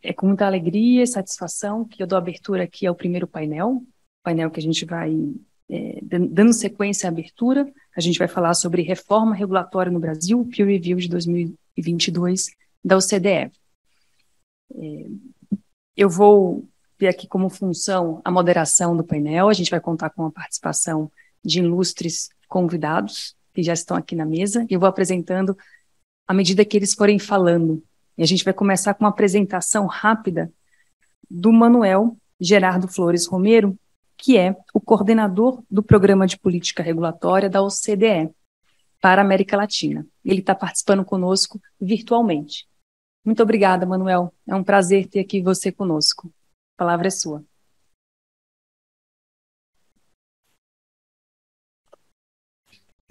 É com muita alegria e satisfação que eu dou abertura aqui ao primeiro painel que a gente vai, dando sequência à abertura, a gente vai falar sobre reforma regulatória no Brasil, Peer Review de 2022 da OCDE. Eu vou ter aqui como função a moderação do painel, a gente vai contar com a participação de ilustres convidados que já estão aqui na mesa, e eu vou apresentando à medida que eles forem falando. E a gente vai começar com uma apresentação rápida do Manuel Gerardo Flores Romero, que é o coordenador do Programa de Política Regulatória da OCDE para a América Latina. Ele está participando conosco virtualmente. Muito obrigada, Manuel. É um prazer ter aqui você conosco. A palavra é sua.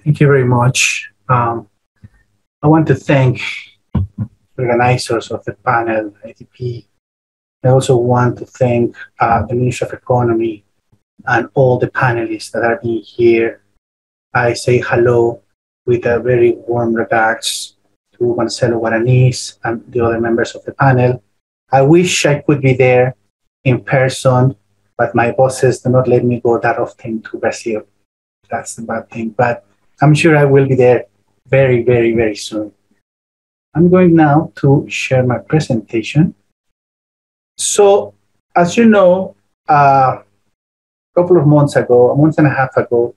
Thank you very much. I want to thank organizers of the panel, ADP. I also want to thank the Ministry of Economy and all the panelists that are being here. I say hello with a very warm regards to Marcelo Guaranis and the other members of the panel. I wish I could be there in person, but my bosses do not let me go that often to Brazil. That's the bad thing, but I'm sure I will be there very, very, very soon. I'm going now to share my presentation. So, as you know, a couple of months ago, a month and a half ago,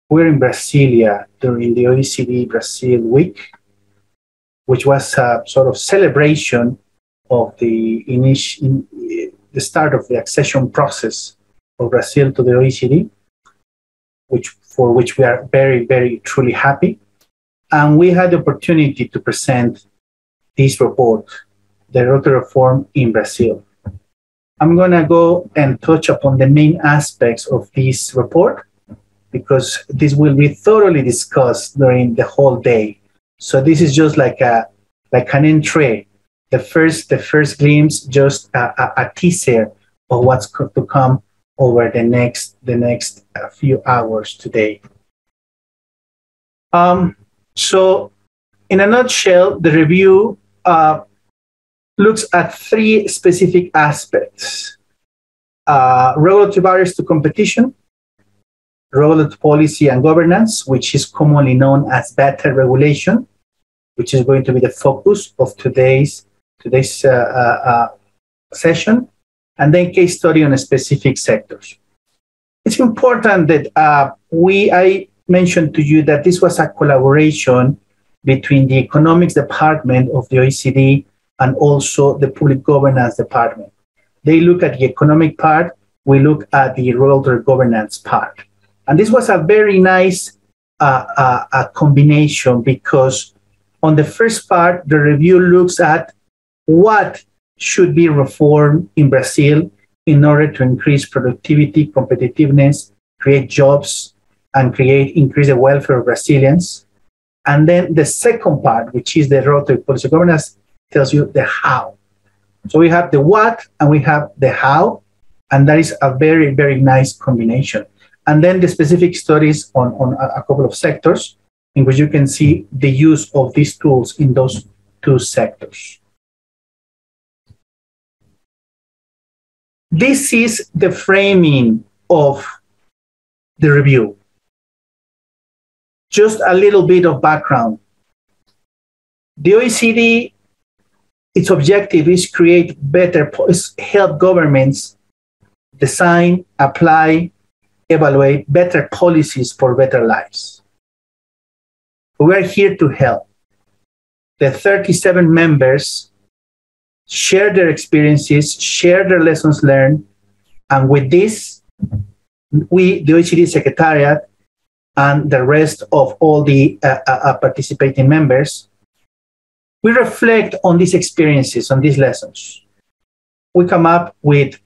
we were in Brasilia during the OECD Brazil Week, which was a sort of celebration of the start of the accession process of Brazil to the OECD, for which we are very, very, truly happy. And we had the opportunity to present this report, the regulatory reform in Brazil. I'm going to go and touch upon the main aspects of this report because this will be thoroughly discussed during the whole day. So this is just like an entree, the first glimpse, just a teaser of what's going to come over the next few hours today. So in a nutshell, the review looks at three specific aspects: regulatory barriers to competition, regulatory policy and governance, which is commonly known as better regulation, which is going to be the focus of today's session, and then case study on specific sectors. It's important that I mentioned to you that this was a collaboration between the economics department of the OECD and also the public governance department. They look at the economic part, we look at the regulatory governance part. And this was a very nice combination because on the first part, the review looks at what should be reformed in Brazil in order to increase productivity, competitiveness, create jobs, and increase the welfare of Brazilians. And then the second part, which is the regulatory policy governance, tells you the how. So we have the what and we have the how, and that is a very, very nice combination. And then the specific studies on a couple of sectors in which you can see the use of these tools in those two sectors. This is the framing of the review. Just a little bit of background. The OECD, its objective is help governments design, apply, evaluate better policies for better lives. We are here to help. The 37 members share their experiences, share their lessons learned, and with this, we, the OECD Secretariat, and the rest of all the participating members, we reflect on these experiences, on these lessons. We come up with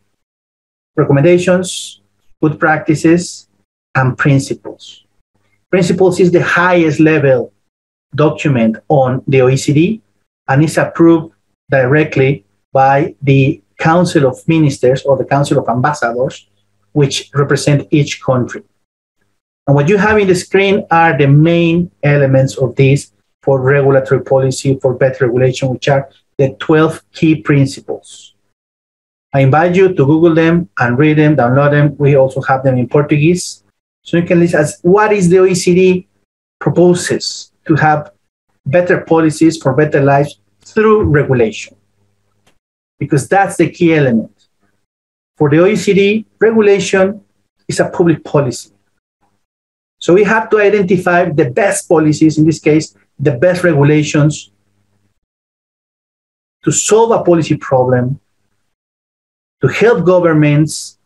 recommendations, good practices, and principles. Principles is the highest level document on the OECD and is approved directly by the Council of Ministers or the Council of Ambassadors, which represent each country. And what you have in the screen are the main elements of this for regulatory policy, for better regulation, which are the 12 key principles. I invite you to Google them and read them, download them. We also have them in Portuguese. So you can listen as what is the OECD proposes to have better policies for better lives through regulation. Because that's the key element. For the OECD, regulation is a public policy. So we have to identify the best policies, in this case, the best regulations to solve a policy problem, to help governments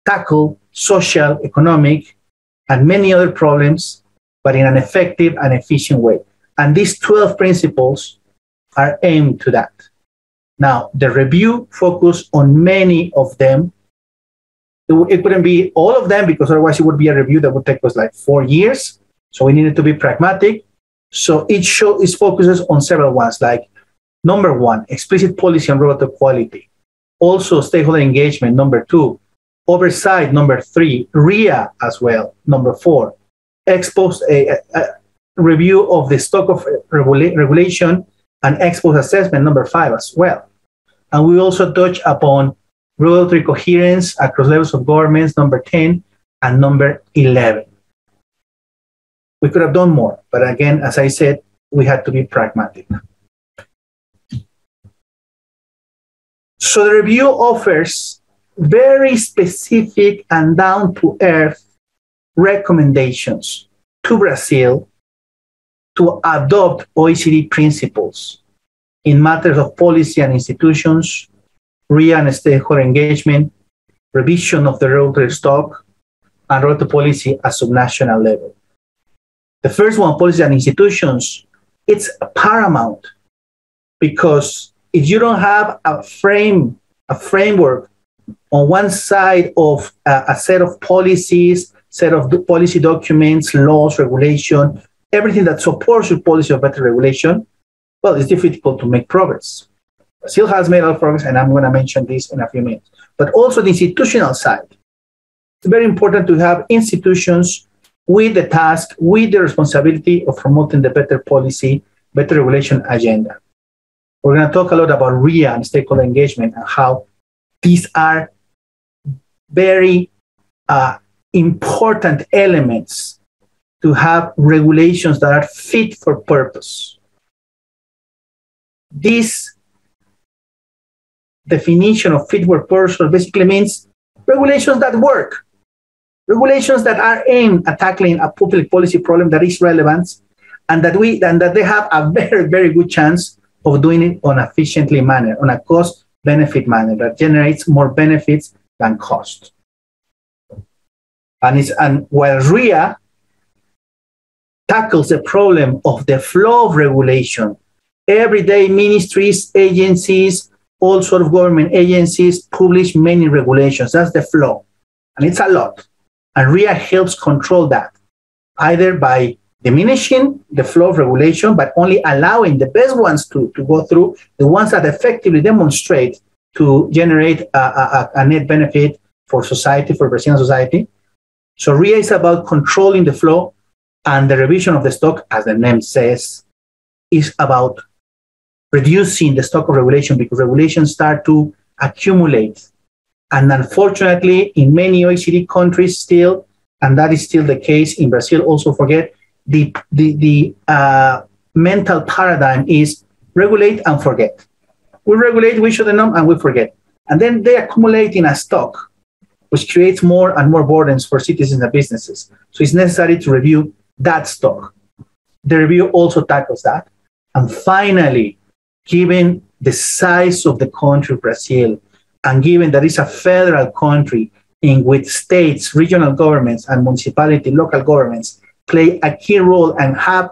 tackle social, economic, and many other problems, but in an effective and efficient way. And these 12 principles are aimed to that. Now, the review focused on many of them. It couldn't be all of them because otherwise it would be a review that would take us like 4 years. So we needed to be pragmatic. So each show is focuses on several ones, like number 1, explicit policy on regulatory quality. Also, stakeholder engagement, number 2. Oversight, number 3. RIA as well, number 4. Ex post a review of the stock of regulation and ex post assessment, number 5 as well. And we also touch upon regulatory coherence across levels of governments, number 10, and number 11. We could have done more, but again, as I said, we had to be pragmatic. So the review offers very specific and down-to-earth recommendations to Brazil to adopt OECD principles in matters of policy and institutions, RIA and stakeholder engagement, revision of the regulatory stock, and regulatory policy at subnational level. The first one, policy and institutions, it's paramount because if you don't have a framework on one side of a set of policies, set of policy documents, laws, regulation, everything that supports your policy of better regulation, well, it's difficult to make progress. Brazil has made a lot of progress, and I'm going to mention this in a few minutes. But also the institutional side. It's very important to have institutions with the task, with the responsibility of promoting the better policy, better regulation agenda. We're going to talk a lot about RIA and stakeholder engagement and how these are very important elements to have regulations that are fit for purpose. This definition of fit for purpose basically means regulations that work, regulations that are aimed at tackling a public policy problem that is relevant, and that they have a very, very good chance of doing it on an efficiently manner, on a cost-benefit manner that generates more benefits than cost. And while RIA tackles the problem of the flow of regulation, everyday ministries, agencies, all sort of government agencies publish many regulations. That's the flow. And it's a lot. And RIA helps control that, either by diminishing the flow of regulation, but only allowing the best ones to go through, the ones that effectively demonstrate to generate a net benefit for society, for Brazilian society. So RIA is about controlling the flow, and the revision of the stock, as the name says, is about reducing the stock of regulation because regulations start to accumulate. And unfortunately, in many OECD countries still, and that is still the case in Brazil, also forget, the mental paradigm is regulate and forget. We regulate, we should know, and we forget. And then they accumulate in a stock, which creates more and more burdens for citizens and businesses. So it's necessary to review that stock. The review also tackles that. And finally, given the size of the country, Brazil, and given that it's a federal country in which states, regional governments, and municipality, local governments play a key role and have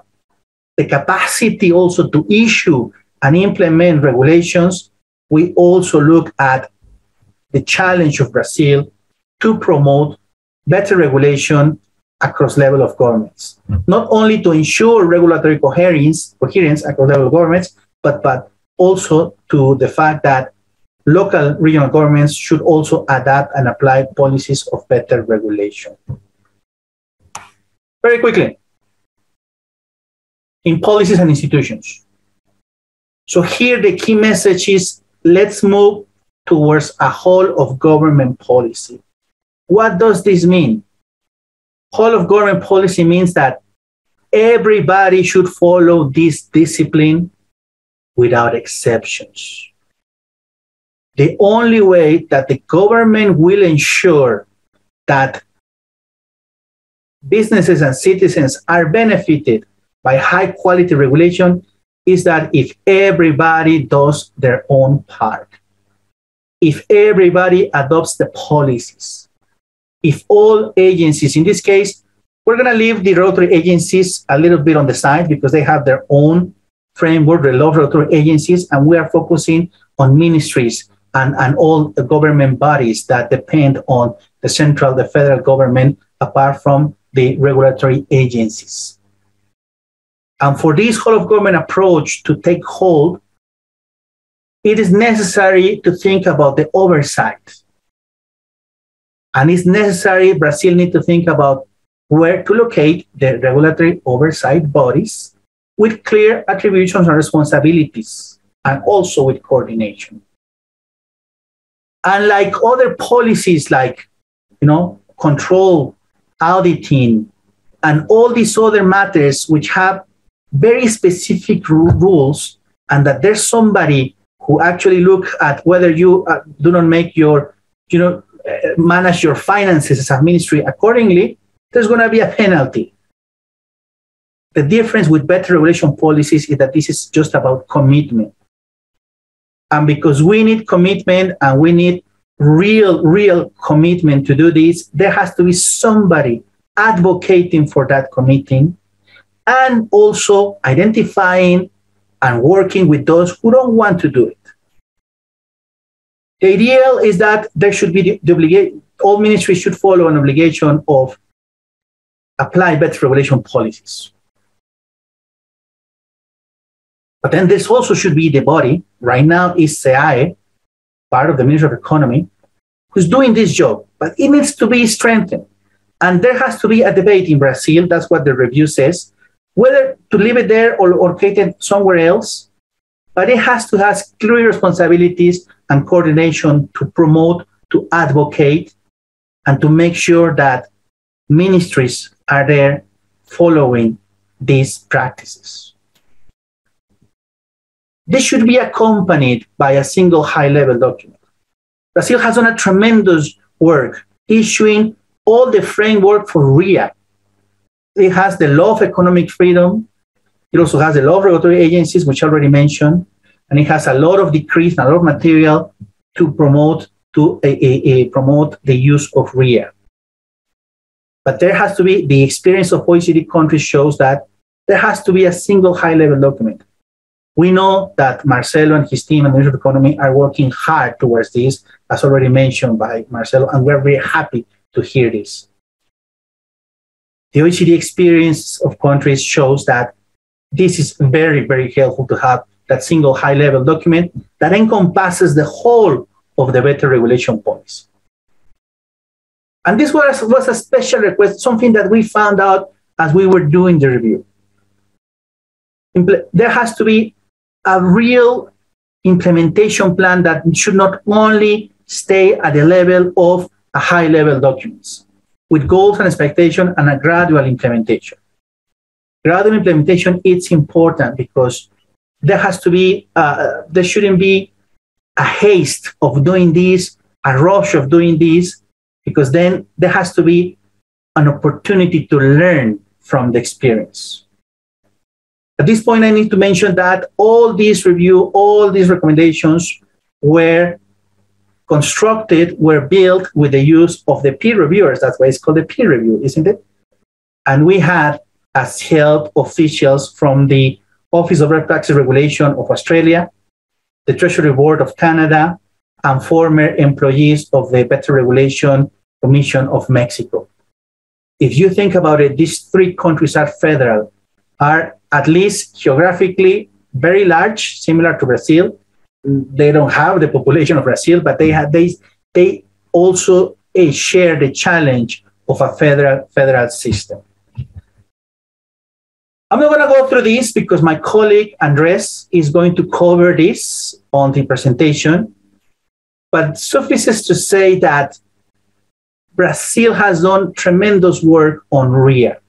the capacity also to issue and implement regulations, we also look at the challenge of Brazil to promote better regulation across level of governments. Not only to ensure regulatory coherence across level of governments, but also to the fact that local regional governments should also adapt and apply policies of better regulation. Very quickly, in policies and institutions. So here the key message is let's move towards a whole of government policy. What does this mean? Whole of government policy means that everybody should follow this discipline without exceptions. The only way that the government will ensure that businesses and citizens are benefited by high quality regulation is that if everybody does their own part, if everybody adopts the policies, if all agencies, in this case, we're going to leave the regulatory agencies a little bit on the side because they have their own framework, the law regulatory agencies, and we are focusing on ministries and all the government bodies that depend on the central, the federal government, apart from the regulatory agencies. And for this whole of government approach to take hold, it is necessary to think about the oversight. And it's necessary, Brazil needs to think about where to locate the regulatory oversight bodies with clear attributions and responsibilities, and also with coordination. Unlike other policies like, control, auditing, and all these other matters which have very specific rules, and that there's somebody who actually look at whether you do not make your, manage your finances as a ministry accordingly, there's going to be a penalty. The difference with better regulation policies is that this is just about commitment. And because we need commitment and we need real commitment to do this, there has to be somebody advocating for that committing and also identifying and working with those who don't want to do it. The ideal is that there should be the obligation, all ministries should follow an obligation of apply better regulation policies. But then this also should be the body, right now is SEAE, part of the Ministry of Economy, who's doing this job, but it needs to be strengthened. And there has to be a debate in Brazil, that's what the review says, whether to leave it there or create it somewhere else, but it has to have clear responsibilities and coordination to promote, to advocate, and to make sure that ministries are there following these practices. This should be accompanied by a single high-level document. Brazil has done a tremendous work issuing all the framework for RIA. It has the law of economic freedom. It also has the law of regulatory agencies, which I already mentioned, and it has a lot of decrees and a lot of material to promote promote the use of RIA. But there has to be, the experience of OECD countries shows that there has to be a single high-level document. We know that Marcelo and his team and the Ministry of Economy are working hard towards this, as already mentioned by Marcelo, and we're very happy to hear this. The OECD experience of countries shows that this is very helpful to have that single high-level document that encompasses the whole of the better regulation policy. And this was a special request, something that we found out as we were doing the review. There has to be a real implementation plan that should not only stay at the level of a high-level documents, with goals and expectation and a gradual implementation. Gradual implementation is important because there has to be, there shouldn't be a haste of doing this, a rush of doing this, because then there has to be an opportunity to learn from the experience. At this point, I need to mention that all these review, all these recommendations were constructed, were built with the use of the peer reviewers. That's why it's called a peer review, isn't it? And we had as help officials from the Office of Tax Regulation of Australia, the Treasury Board of Canada, and former employees of the Better Regulation Commission of Mexico. If you think about it, these three countries are federal, are at least geographically very large, similar to Brazil. They don't have the population of Brazil, but they also share the challenge of a federal system. I'm not going to go through this because my colleague Andres is going to cover this on the presentation. But suffices to say that Brazil has done tremendous work on RIA.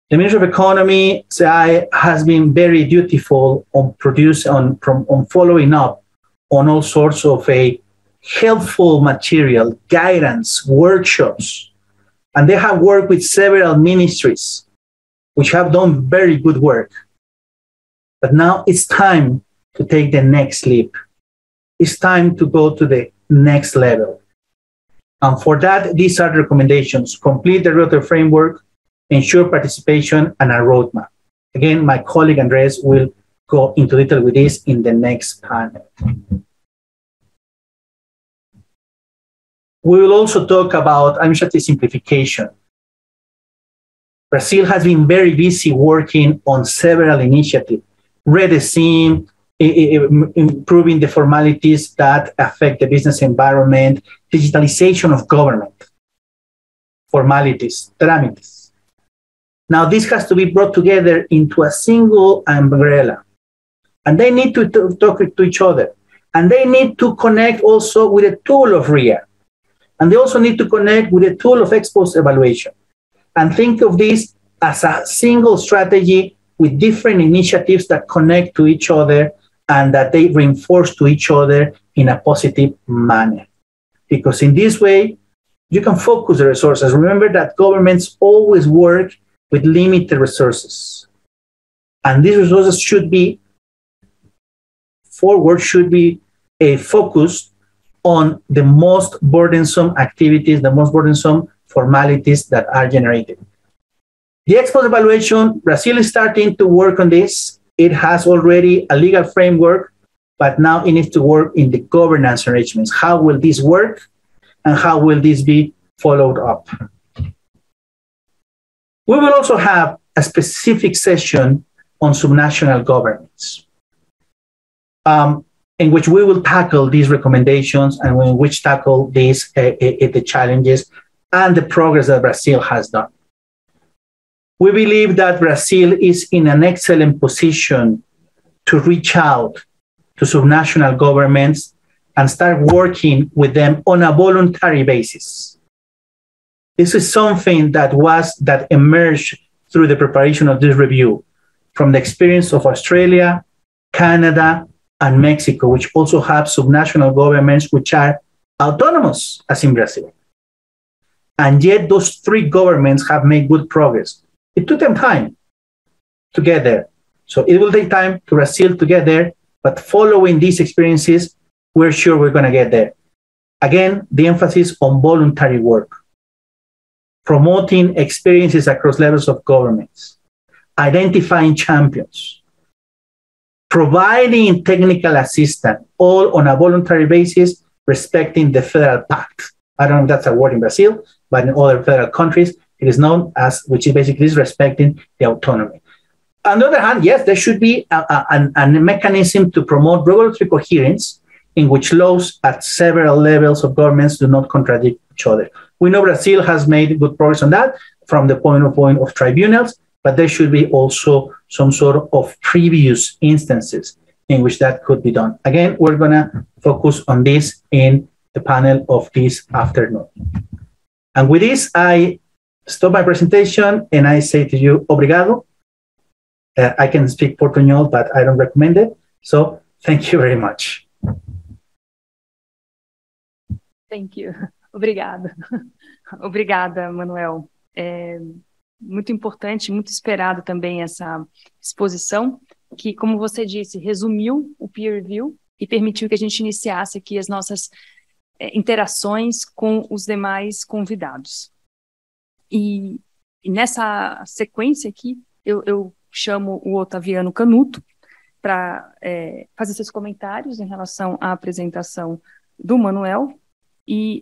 The Ministry of Economy has been very dutiful on following up on all sorts of helpful material, guidance, workshops. And they have worked with several ministries, which have done very good work. But now it's time to take the next leap. It's time to go to the next level. And for that, these are the recommendations: complete the regulatory framework, ensure participation, and a roadmap. Again, my colleague Andres will go into detail with this in the next panel. We will also talk about administrative simplification. Brazil has been very busy working on several initiatives, REDESIM, improving the formalities that affect the business environment, digitalization of government, formalities, trámites. Now, this has to be brought together into a single umbrella. And they need to talk to each other. And they need to connect also with the tool of RIA. And they also need to connect with the tool of ex-post evaluation. And think of this as a single strategy with different initiatives that connect to each other and that they reinforce to each other in a positive manner. Because in this way, you can focus the resources. Remember that governments always work with limited resources. And these resources should be focused on the most burdensome activities, the most burdensome formalities that are generated. The ex-post evaluation, Brazil is starting to work on this. It has already a legal framework, but now it needs to work in the governance arrangements. How will this work, and how will this be followed up? We will also have a specific session on subnational governments, in which we will tackle these recommendations and in which tackle these the challenges and the progress that Brazil has done. We believe that Brazil is in an excellent position to reach out to subnational governments and start working with them on a voluntary basis. This is something that emerged through the preparation of this review from the experience of Australia, Canada, and Mexico, which also have subnational governments which are autonomous, as in Brazil. And yet those three governments have made good progress. It took them time to get there. So it will take time to Brazil to get there, but following these experiences, we're sure we're going to get there. Again, the emphasis on voluntary work, promoting experiences across levels of governments, identifying champions, providing technical assistance, all on a voluntary basis, respecting the federal pact. I don't know if that's a word in Brazil, but in other federal countries, it is known as, which is basically respecting the autonomy. On the other hand, yes, there should be a mechanism to promote regulatory coherence in which laws at several levels of governments do not contradict each other. We know Brazil has made good progress on that from the point of tribunals, but there should be also some sort of previous instances in which that could be done. Again, we're going to focus on this in the panel of this afternoon. And with this, I stop my presentation and I say to you, obrigado. I can speak Portuñol, but I don't recommend it. So thank you very much. Thank you. Obrigada. Obrigada, Manuel. Muito importante, muito esperado também essa exposição, que, como você disse, resumiu o peer review e permitiu que a gente iniciasse aqui as nossas interações com os demais convidados. E nessa sequência aqui, eu chamo o Otaviano Canuto para fazer seus comentários em relação à apresentação do Manuel. E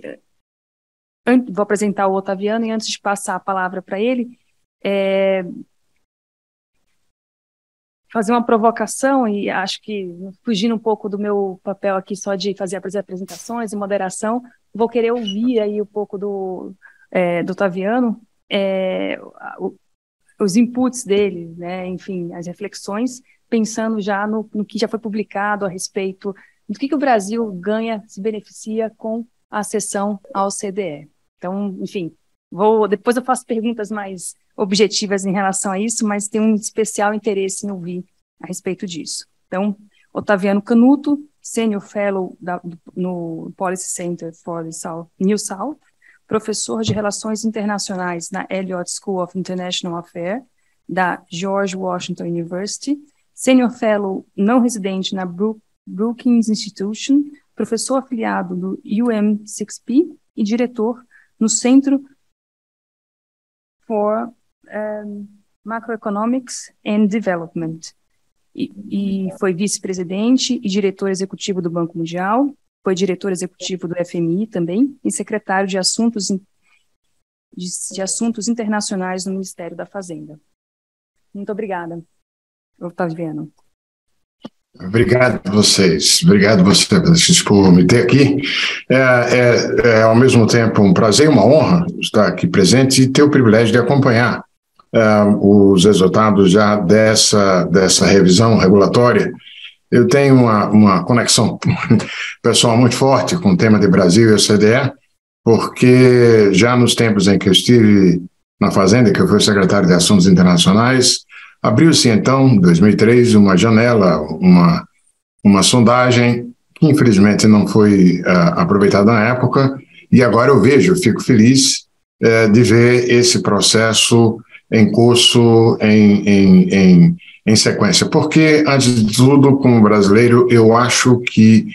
vou apresentar o Otaviano, e antes de passar a palavra para ele, fazer uma provocação, e acho que fugindo um pouco do meu papel aqui só de fazer as apresentações e moderação, vou querer ouvir aí um pouco do Otaviano, os inputs dele, né? Enfim, as reflexões, pensando já no que já foi publicado a respeito do que o Brasil ganha, se beneficia com a acessão ao OCDE. Então, enfim, depois eu faço perguntas mais objetivas em relação a isso, mas tenho um especial interesse em ouvir a respeito disso. Então, Otaviano Canuto, Senior Fellow no Policy Center for the New South, professor de Relações Internacionais na Elliott School of International Affairs, da George Washington University, Senior Fellow não residente na Brookings Institution, professor afiliado do UM6P e diretor no Centro for Macroeconomics and Development. E foi vice-presidente e diretor executivo do Banco Mundial, foi diretor executivo do FMI também, e secretário de Assuntos Internacionais no Ministério da Fazenda. Muito obrigada, Otaviano. Obrigado a vocês. Obrigado vocês por me ter aqui. É ao mesmo tempo um prazer e uma honra estar aqui presente e ter o privilégio de acompanhar os resultados já dessa revisão regulatória. Eu tenho uma conexão pessoal muito forte com o tema de Brasil e OCDE, porque já nos tempos em que eu estive na Fazenda, que eu fui secretário de Assuntos Internacionais, abriu-se então, em 2003, uma janela, uma sondagem que infelizmente não foi aproveitada na época, e agora eu fico feliz de ver esse processo em curso, em sequência. Porque, antes de tudo, como brasileiro, eu acho que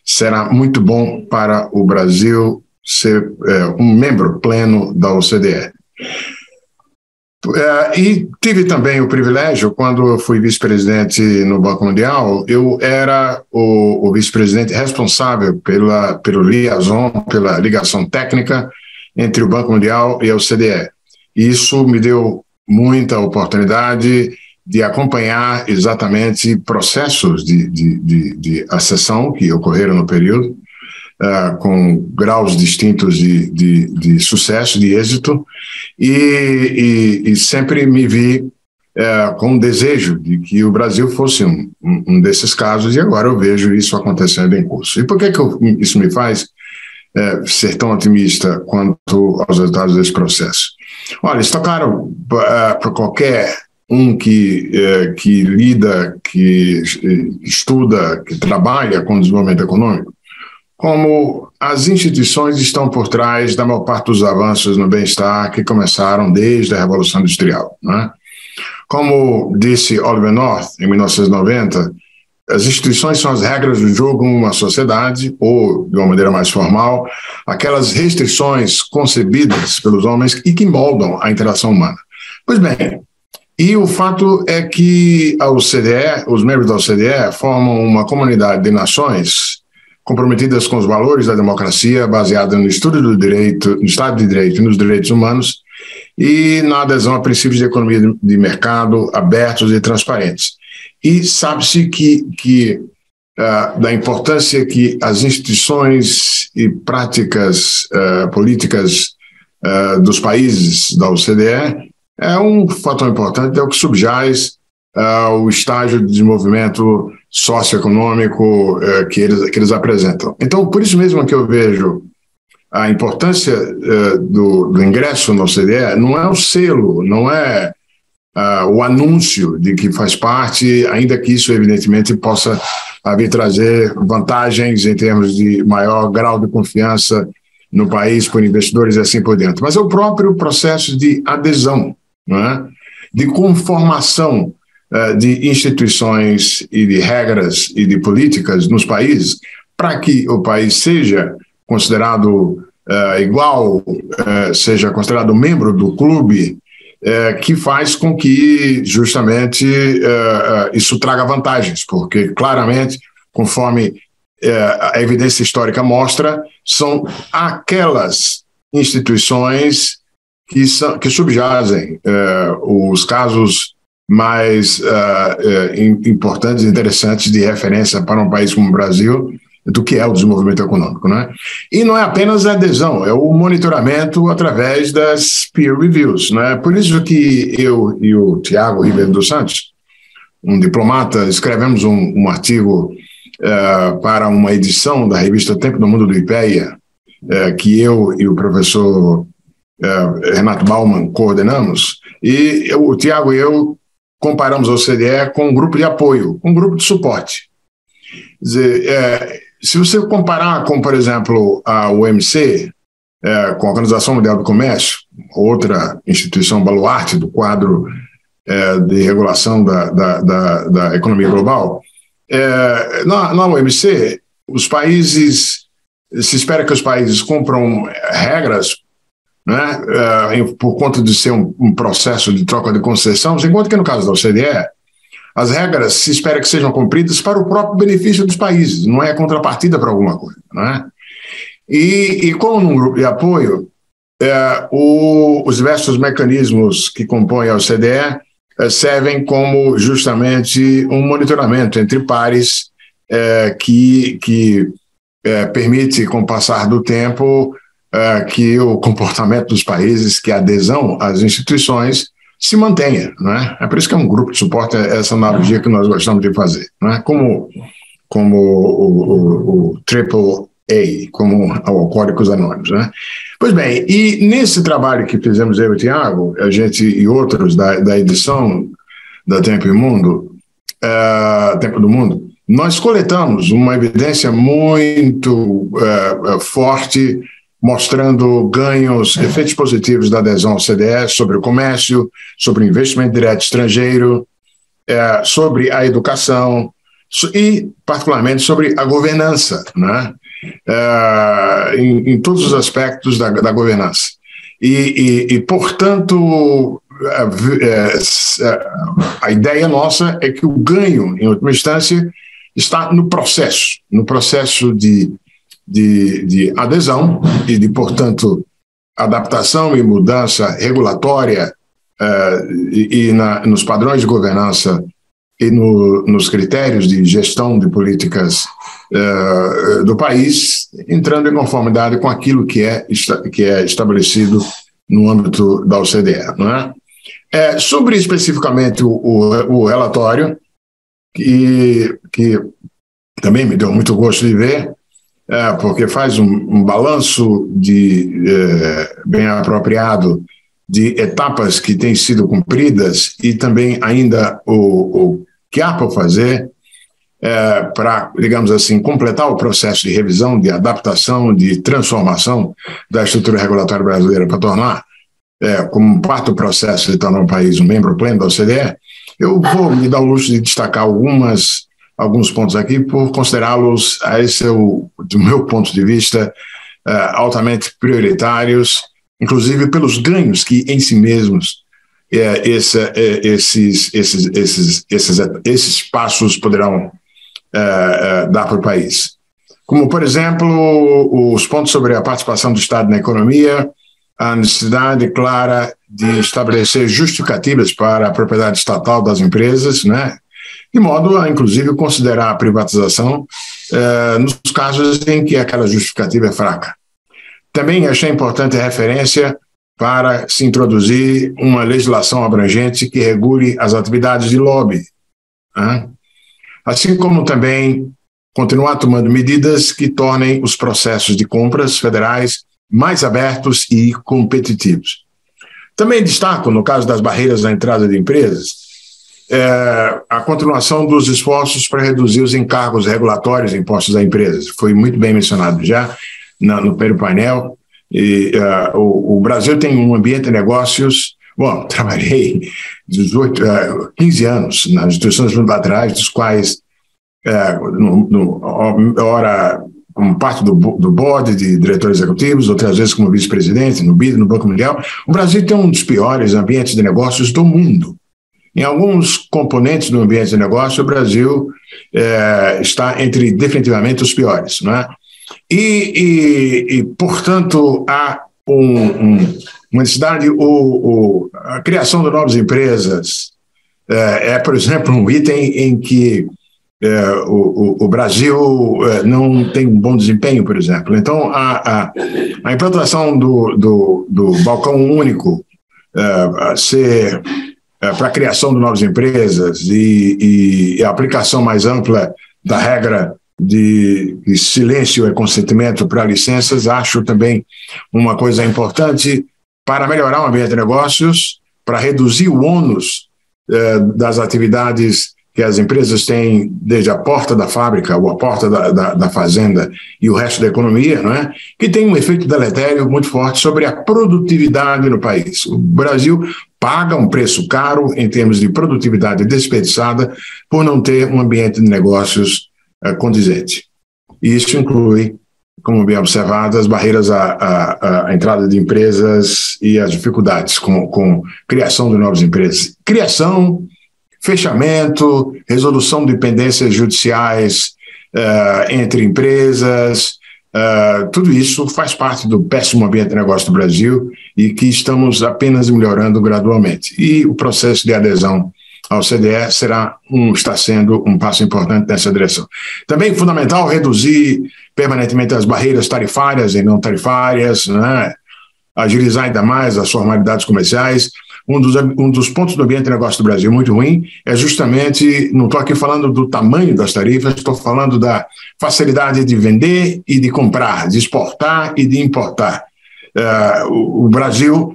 será muito bom para o Brasil ser um membro pleno da OCDE. E tive também o privilégio, quando eu fui vice-presidente no Banco Mundial, eu era o vice-presidente responsável pela ligação técnica entre o Banco Mundial e a OCDE. Isso me deu muita oportunidade de acompanhar exatamente processos de acessão que ocorreram no período, com graus distintos de sucesso, de êxito, e sempre me vi com o desejo de que o Brasil fosse um desses casos, e agora eu vejo isso acontecendo em curso. E por que isso me faz ser tão otimista quanto aos resultados desse processo? Olha, está claro para qualquer que lida, que estuda, que trabalha com desenvolvimento econômico, como as instituições estão por trás da maior parte dos avanços no bem-estar que começaram desde a Revolução Industrial, né? Como disse Oliver North, em 1990, as instituições são as regras do jogo em uma sociedade, ou, de uma maneira mais formal, aquelas restrições concebidas pelos homens e que moldam a interação humana. Pois bem, e o fato é que a OCDE, os membros da OCDE, formam uma comunidade de nações comprometidas com os valores da democracia, baseada no estudo do direito, no Estado de Direito e nos direitos humanos, e na adesão a princípios de economia de mercado abertos e transparentes. E sabe-se da importância que as instituições e práticas políticas dos países da OCDE é um fator importante, é o que subjaz o estágio de desenvolvimento socioeconômico que eles apresentam. Então, por isso mesmo que eu vejo a importância do ingresso na OCDE, não é o selo, não é o anúncio de que faz parte, ainda que isso, evidentemente, possa vir trazer vantagens em termos de maior grau de confiança no país por investidores e assim por diante. Mas é o próprio processo de adesão, não é? De conformação de instituições e de regras e de políticas nos países para que o país seja considerado igual, seja considerado membro do clube, que faz com que justamente isso traga vantagens, porque claramente, conforme a evidência histórica mostra, são aquelas instituições que subjazem os casos mais importantes e interessantes de referência para um país como o Brasil, do que é o desenvolvimento econômico, né? E não é apenas a adesão, é o monitoramento através das peer reviews, né? Por isso que eu e o Tiago Ribeiro dos Santos, um diplomata, escrevemos um artigo para uma edição da revista Tempo do Mundo do IPEA, que eu e o professor Renato Bauman coordenamos, e o Tiago e eu comparamos a OCDE com um grupo de apoio, um grupo de suporte. Quer dizer, se você comparar com, por exemplo, a OMC, com a Organização Mundial do Comércio, outra instituição baluarte do quadro de regulação da economia global, na OMC, os países, se espera que os países cumpram regras, né, por conta de ser um processo de troca de concessão, enquanto que no caso da OCDE, as regras se espera que sejam cumpridas para o próprio benefício dos países, não é contrapartida para alguma coisa. Né? E como num grupo de apoio, os diversos mecanismos que compõem a OCDE servem como justamente um monitoramento entre pares que permite, com o passar do tempo, que o comportamento dos países, que a adesão às instituições se mantenha. Né? É por isso que é um grupo de suporte, essa analogia que nós gostamos de fazer. Né? Como o AAA, como Alcoólicos Anônimos. Né? Pois bem, e nesse trabalho que fizemos eu e o Tiago, a gente e outros da edição da Tempo do Mundo, nós coletamos uma evidência muito forte, mostrando ganhos, efeitos positivos da adesão ao CDE sobre o comércio, sobre o investimento direto estrangeiro, sobre a educação e, particularmente, sobre a governança, né? Em todos os aspectos da governança. E portanto, a ideia nossa é que o ganho, em última instância, está no processo de adesão e de, portanto, adaptação e mudança regulatória nos padrões de governança e nos critérios de gestão de políticas do país, entrando em conformidade com aquilo que é estabelecido no âmbito da OCDE. Não é? Sobre especificamente o relatório, que também me deu muito gosto de ver, porque faz um balanço bem apropriado de etapas que têm sido cumpridas e também ainda o que há por fazer para, digamos assim, completar o processo de revisão, de adaptação, de transformação da estrutura regulatória brasileira para tornar, como parte do processo de tornar o país um membro pleno da OCDE. Eu vou me dar o luxo de destacar alguns pontos aqui, por considerá-los, do meu ponto de vista, altamente prioritários, inclusive pelos ganhos que em si mesmos esses passos poderão dar para o país. Como, por exemplo, os pontos sobre a participação do Estado na economia, a necessidade clara de estabelecer justificativas para a propriedade estatal das empresas, né? De modo a, inclusive, considerar a privatização nos casos em que aquela justificativa é fraca. Também achei importante a referência para se introduzir uma legislação abrangente que regule as atividades de lobby, né? Assim como também continuar tomando medidas que tornem os processos de compras federais mais abertos e competitivos. Também destaco, no caso das barreiras à entrada de empresas, a continuação dos esforços para reduzir os encargos regulatórios impostos a empresas. Foi muito bem mencionado já no primeiro painel. E, o Brasil tem um ambiente de negócios. Bom, trabalhei 15 anos nas instituições multilaterais, dos quais, ora, como parte do board de diretores executivos, outras vezes como vice-presidente, no BID, no Banco Mundial. O Brasil tem um dos piores ambientes de negócios do mundo. Em alguns componentes do ambiente de negócio, o Brasil está entre definitivamente os piores, não é? E portanto, há uma necessidade, a criação de novas empresas por exemplo, um item em que o Brasil não tem um bom desempenho, por exemplo. Então, a implantação do balcão único ser para a criação de novas empresas e a aplicação mais ampla da regra de silêncio é consentimento para licenças, acho também uma coisa importante para melhorar o ambiente de negócios, para reduzir o ônus das atividades que as empresas têm desde a porta da fábrica ou a porta da fazenda e o resto da economia, não é? Que tem um efeito deletério muito forte sobre a produtividade no país. O Brasil paga um preço caro em termos de produtividade desperdiçada por não ter um ambiente de negócios condizente. E isso inclui, como bem observado, as barreiras à entrada de empresas e as dificuldades com criação de novas empresas. Criação, fechamento, resolução de pendências judiciais entre empresas, tudo isso faz parte do péssimo ambiente de negócio do Brasil e que estamos apenas melhorando gradualmente. E o processo de adesão ao CDE está sendo um passo importante nessa direção. Também é fundamental reduzir permanentemente as barreiras tarifárias e não tarifárias, né? Agilizar ainda mais as formalidades comerciais. Um dos pontos do ambiente de negócio do Brasil muito ruim é justamente, não estou aqui falando do tamanho das tarifas, estou falando da facilidade de vender e de comprar, de exportar e de importar. O Brasil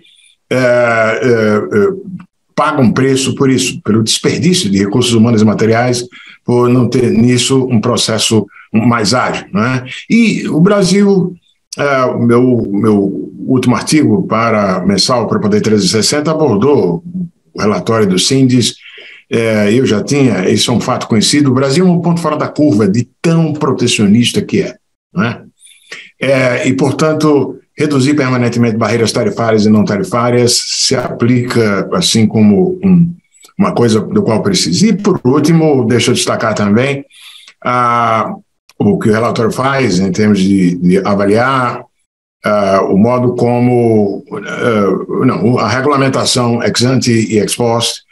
paga um preço por isso, pelo desperdício de recursos humanos e materiais, por não ter nisso um processo mais ágil, né? E o Brasil, meu último artigo mensal para o Poder 360 abordou o relatório do Sindis, eu já tinha, isso é um fato conhecido, o Brasil é um ponto fora da curva de tão protecionista que é, né? E, portanto, reduzir permanentemente barreiras tarifárias e não tarifárias se aplica assim como uma coisa do qual precisa. E, por último, deixa eu destacar também o que o relatório faz em termos de avaliar o modo como a regulamentação ex ante e ex post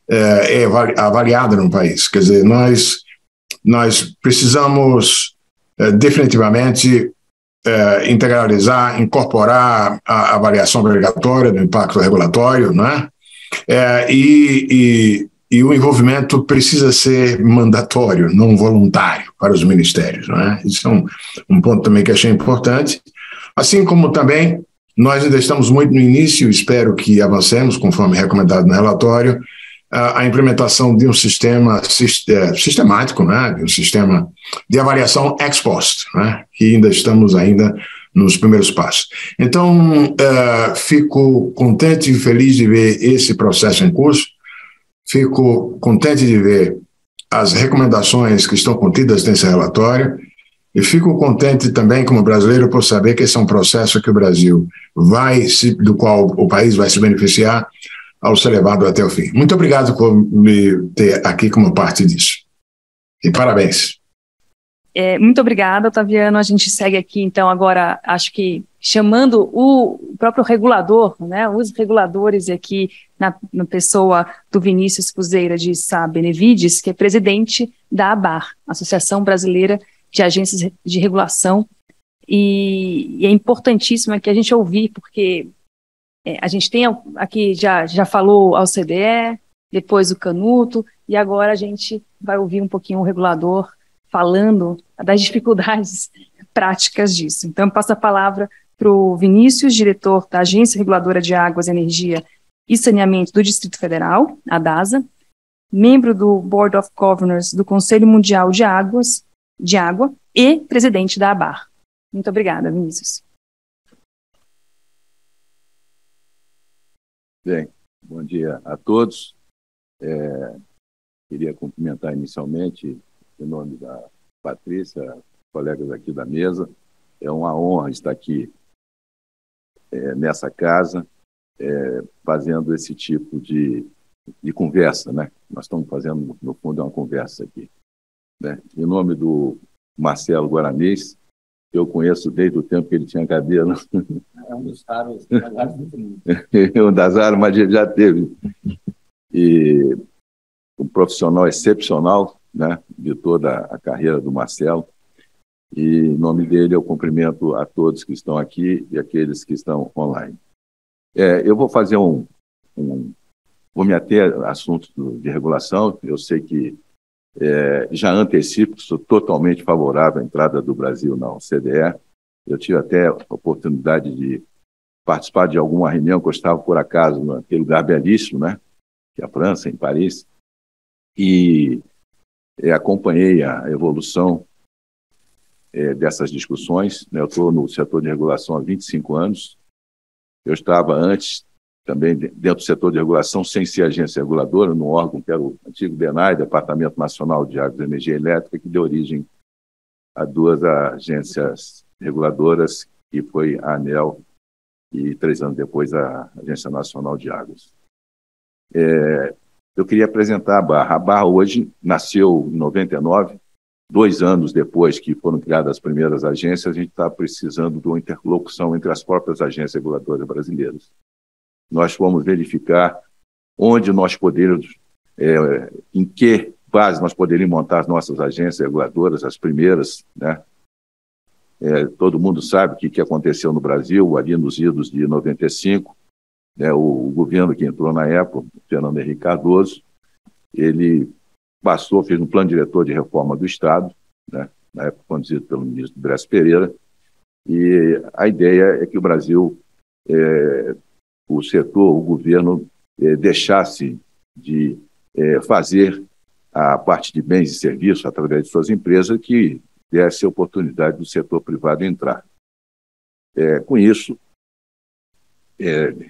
é avaliada no país. Quer dizer, nós precisamos definitivamente integralizar, incorporar a avaliação obrigatória do impacto regulatório, né? E o envolvimento precisa ser mandatório, não voluntário para os ministérios, não é? Isso é um ponto também que achei importante. Assim como também nós ainda estamos muito no início, espero que avancemos, conforme recomendado no relatório, a implementação de um sistema sistemático, né, de um sistema de avaliação ex post, né, que ainda estamos nos primeiros passos. Então, fico contente e feliz de ver esse processo em curso, fico contente de ver as recomendações que estão contidas nesse relatório e fico contente também, como brasileiro, por saber que esse é um processo que o Brasil do qual o país vai se beneficiar ao ser levado até o fim. Muito obrigado por me ter aqui como parte disso. E parabéns. Muito obrigada, Otaviano. A gente segue aqui, então, agora, acho que chamando o próprio regulador, né, os reguladores aqui, na pessoa do Vinícius Fuzeira de Sá Benevides, que é presidente da ABAR, Associação Brasileira de Agências de Regulação, e é importantíssimo que a gente ouvir, porque a gente tem aqui, já falou ao CDE, depois o Canuto, e agora a gente vai ouvir um pouquinho o regulador falando das dificuldades práticas disso. Então, eu passo a palavra para o Vinícius, diretor da Agência Reguladora de Águas, Energia e Saneamento do Distrito Federal, a DASA, membro do Board of Governors do Conselho Mundial de Água e presidente da ABAR. Muito obrigada, Vinícius. Bem, bom dia a todos. Queria cumprimentar inicialmente, em nome da Patrícia, colegas aqui da mesa. É uma honra estar aqui nessa casa, fazendo esse tipo de conversa, né? Nós estamos fazendo, no fundo, uma conversa aqui, né? Em nome do Marcelo Guaranês, que eu conheço desde o tempo que ele tinha cabelo. É um dos raros do mundo. Um das raras, mas já teve. E um profissional excepcional, né, de toda a carreira do Marcelo. E, em nome dele, eu cumprimento a todos que estão aqui e aqueles que estão online. Eu vou fazer vou me ater a assuntos de regulação. Eu sei que Já antecipo, sou totalmente favorável à entrada do Brasil na OCDE. Eu tive até a oportunidade de participar de alguma reunião que eu estava, por acaso, naquele lugar belíssimo, né? Que é a França, em Paris, e acompanhei a evolução dessas discussões, né? Eu estou no setor de regulação há 25 anos. Eu estava antes também dentro do setor de regulação, sem ser agência reguladora, num órgão que era o antigo DENAI, Departamento Nacional de Águas e Energia Elétrica, que deu origem a duas agências reguladoras, que foi a ANEEL e 3 anos depois a Agência Nacional de Águas. Eu queria apresentar a Barra. A Barra hoje nasceu em 99, 2 anos depois que foram criadas as primeiras agências. A gente está precisando de uma interlocução entre as próprias agências reguladoras brasileiras. Nós fomos verificar onde nós poderíamos, em que base nós poderíamos montar as nossas agências reguladoras, as primeiras, né? Todo mundo sabe o que aconteceu no Brasil, ali nos idos de 95, né? O governo que entrou na época, Fernando Henrique Cardoso, ele fez um plano diretor de reforma do Estado, né? Na época conduzido pelo ministro Brás Pereira, e a ideia é que o Brasil, o setor, o governo, deixasse de fazer a parte de bens e serviços através de suas empresas, que desse a oportunidade do setor privado entrar. Com isso,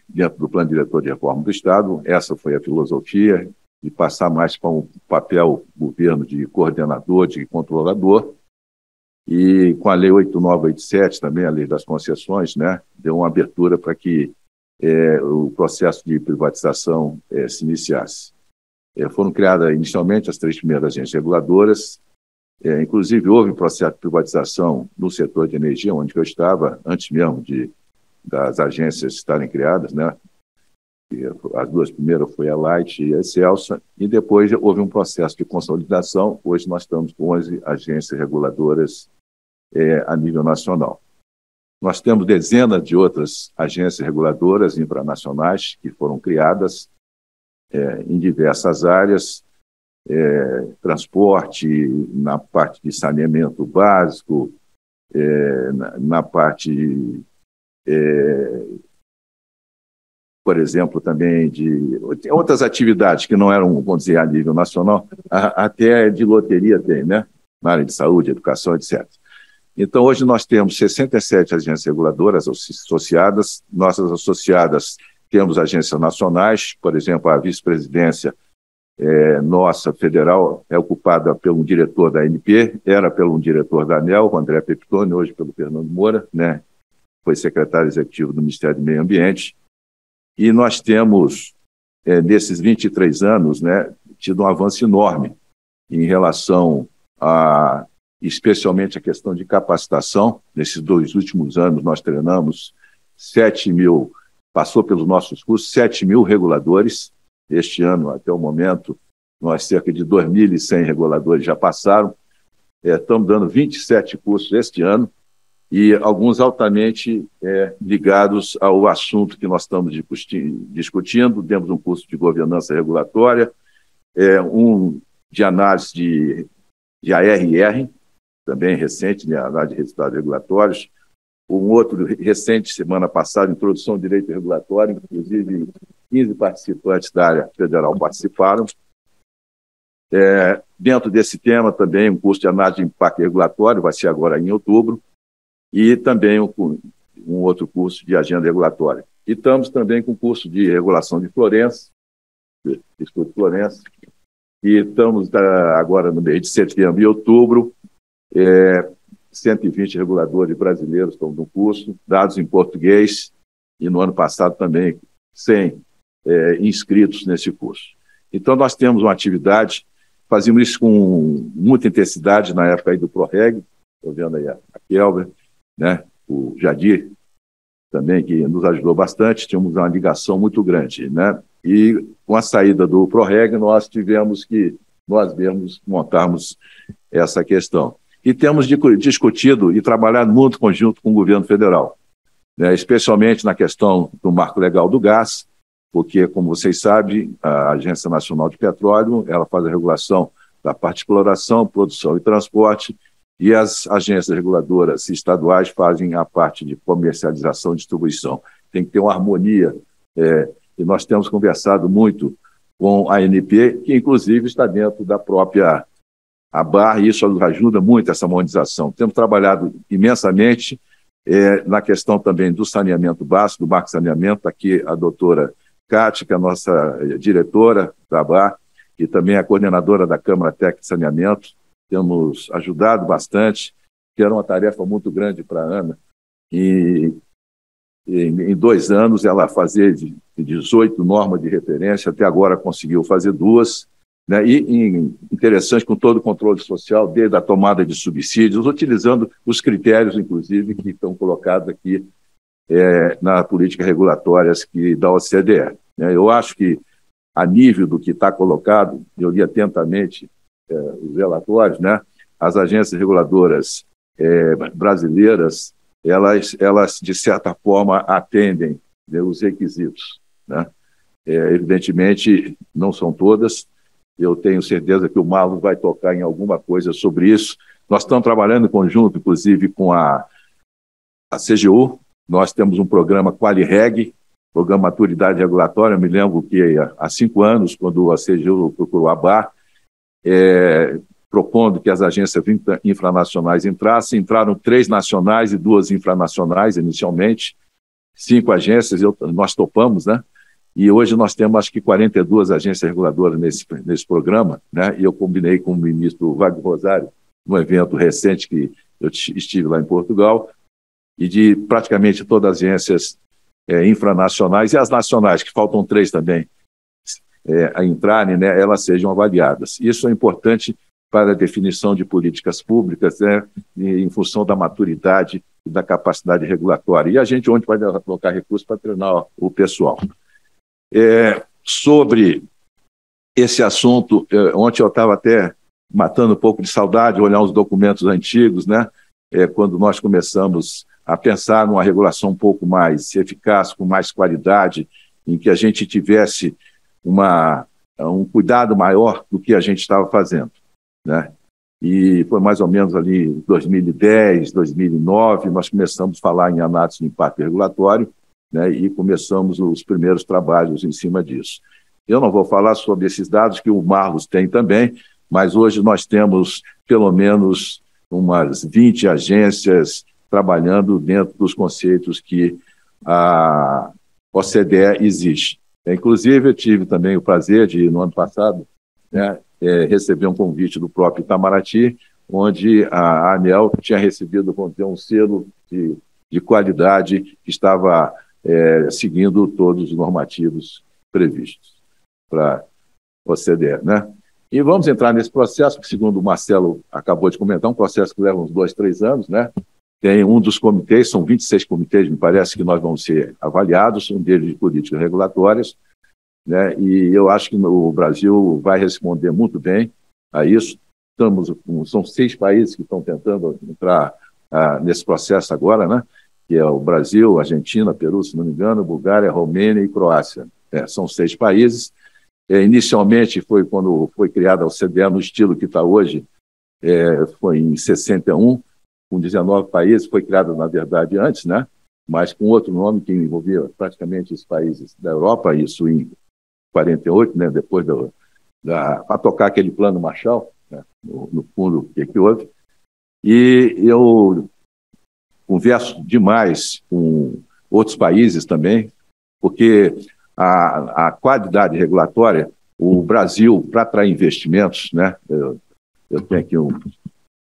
dentro do plano diretor de reforma do Estado, essa foi a filosofia, de passar mais para um papel governo de coordenador, de controlador, e com a Lei 8987, também a Lei das Concessões, né, deu uma abertura para que o processo de privatização se iniciasse. Foram criadas inicialmente as 3 primeiras agências reguladoras, inclusive houve um processo de privatização no setor de energia, onde eu estava, antes mesmo das agências estarem criadas, né? As 2 primeiras foi a Light e a Celsa, e depois houve um processo de consolidação. Hoje nós estamos com 11 agências reguladoras a nível nacional. Nós temos dezenas de outras agências reguladoras infranacionais que foram criadas em diversas áreas, transporte, na parte de saneamento básico, na parte, por exemplo, também de outras atividades que não eram, vamos dizer, a nível nacional, até de loteria tem, né? Na área de saúde, educação, etc. Então, hoje nós temos 67 agências reguladoras associadas. Nossas associadas temos agências nacionais, por exemplo, a vice-presidência nossa federal é ocupada pelo diretor da ANP, era pelo diretor da ANEEL, o André Peptoni, hoje pelo Fernando Moura, né? Foi secretário executivo do Ministério do Meio Ambiente. E nós temos, nesses 23 anos, né, tido um avanço enorme em relação a, especialmente, a questão de capacitação. Nesses 2 últimos anos, nós treinamos 7 mil, passou pelos nossos cursos, 7 mil reguladores. Este ano, até o momento, nós cerca de 2.100 reguladores já passaram. Estamos dando 27 cursos este ano, e alguns altamente ligados ao assunto que nós estamos discutindo. Temos um curso de governança regulatória, um de análise de ARR, também recente, né, análise de resultados regulatórios, um outro recente, semana passada, introdução ao direito regulatório, inclusive 15 participantes da área federal participaram. Dentro desse tema também um curso de análise de impacto regulatório, vai ser agora em outubro, e também um outro curso de agenda regulatória. E estamos também com o curso de regulação de Florença, Estudo de Florença, e estamos agora no mês de setembro e outubro, 120 reguladores brasileiros estão no curso, dados em português, e no ano passado também 100 inscritos nesse curso. Então, nós temos uma atividade, fazíamos isso com muita intensidade na época aí do ProReg, estou vendo aí a Kelber, né, o Jadir também, que nos ajudou bastante, tínhamos uma ligação muito grande, né? E com a saída do ProReg, nós tivemos que, nós mesmos, montarmos essa questão. E temos discutido e trabalhado muito conjunto com o governo federal, né, especialmente na questão do marco legal do gás, porque, como vocês sabem, a Agência Nacional de Petróleo ela faz a regulação da parte de exploração, produção e transporte, e as agências reguladoras estaduais fazem a parte de comercialização e distribuição. Tem que ter uma harmonia, e nós temos conversado muito com a ANP, que inclusive está dentro da própria ABAR, e isso ajuda muito essa harmonização. Temos trabalhado imensamente na questão também do saneamento básico, do marco saneamento, aqui a doutora Cátia, que é a nossa diretora da ABAR, e também a coordenadora da Câmara Técnica de Saneamento, temos ajudado bastante, que era uma tarefa muito grande para a Ana, e em 2 anos ela fazer de 18 normas de referência, até agora conseguiu fazer 2, né? E interessante, com todo o controle social, desde a tomada de subsídios, utilizando os critérios, inclusive, que estão colocados aqui na política regulatórias da OCDE. Né? Eu acho que, a nível do que está colocado, eu li atentamente os relatórios, né? As agências reguladoras brasileiras, elas, de certa forma, atendem, né, os requisitos, né? Evidentemente, não são todas. Eu tenho certeza que o Marlos vai tocar em alguma coisa sobre isso. Nós estamos trabalhando em conjunto, inclusive, com a CGU. Nós temos um programa QualiReg, Programa Maturidade Regulatória. Eu me lembro que há 5 anos, quando a CGU procurou a ABAR, propondo que as agências infranacionais entraram 3 nacionais e 2 infranacionais inicialmente, 5 agências, nós topamos, né? E hoje nós temos, acho que, 42 agências reguladoras nesse programa, né? E eu combinei com o ministro Wagner Rosário, num evento recente que eu estive lá em Portugal, e de praticamente todas as agências infranacionais e as nacionais, que faltam 3 também, a entrarem, né, elas sejam avaliadas. Isso é importante para a definição de políticas públicas, né, em função da maturidade e da capacidade regulatória. E a gente onde vai colocar recursos para treinar o pessoal. Sobre esse assunto, ontem eu estava até matando um pouco de saudade, olhar os documentos antigos, né, quando nós começamos a pensar numa regulação um pouco mais eficaz, com mais qualidade, em que a gente tivesse um cuidado maior do que a gente estava fazendo, né? E foi mais ou menos ali em 2010, 2009, nós começamos a falar em análise de impacto regulatório, né? E começamos os primeiros trabalhos em cima disso. Eu não vou falar sobre esses dados, que o Marlos tem também, mas hoje nós temos pelo menos umas 20 agências trabalhando dentro dos conceitos que a OCDE exige. Inclusive, eu tive também o prazer de, no ano passado, né, receber um convite do próprio Itamaraty, onde a ANEEL tinha recebido, vamos dizer, um selo de qualidade que estava seguindo todos os normativos previstos para a OCDE, né? E vamos entrar nesse processo, que, segundo o Marcelo acabou de comentar, um processo que leva uns 2, 3 anos, né? Tem um dos comitês, são 26 comitês, me parece, que nós vamos ser avaliados, um deles de políticas regulatórias, né? E eu acho que o Brasil vai responder muito bem a isso. São 6 países que estão tentando entrar nesse processo agora, né? Que é o Brasil, Argentina, Peru, se não me engano, Bulgária, Romênia e Croácia. São 6 países. Inicialmente, foi quando foi criada a OCDE no estilo que está hoje, foi em 61, com 19 países, foi criada, na verdade, antes, né? Mas com outro nome que envolvia praticamente os países da Europa, isso em 48, né? Depois para tocar aquele plano Marshall, né? No fundo, o que houve. E eu converso demais com outros países também, porque a qualidade regulatória, o Brasil, para atrair investimentos, né? Eu tenho aqui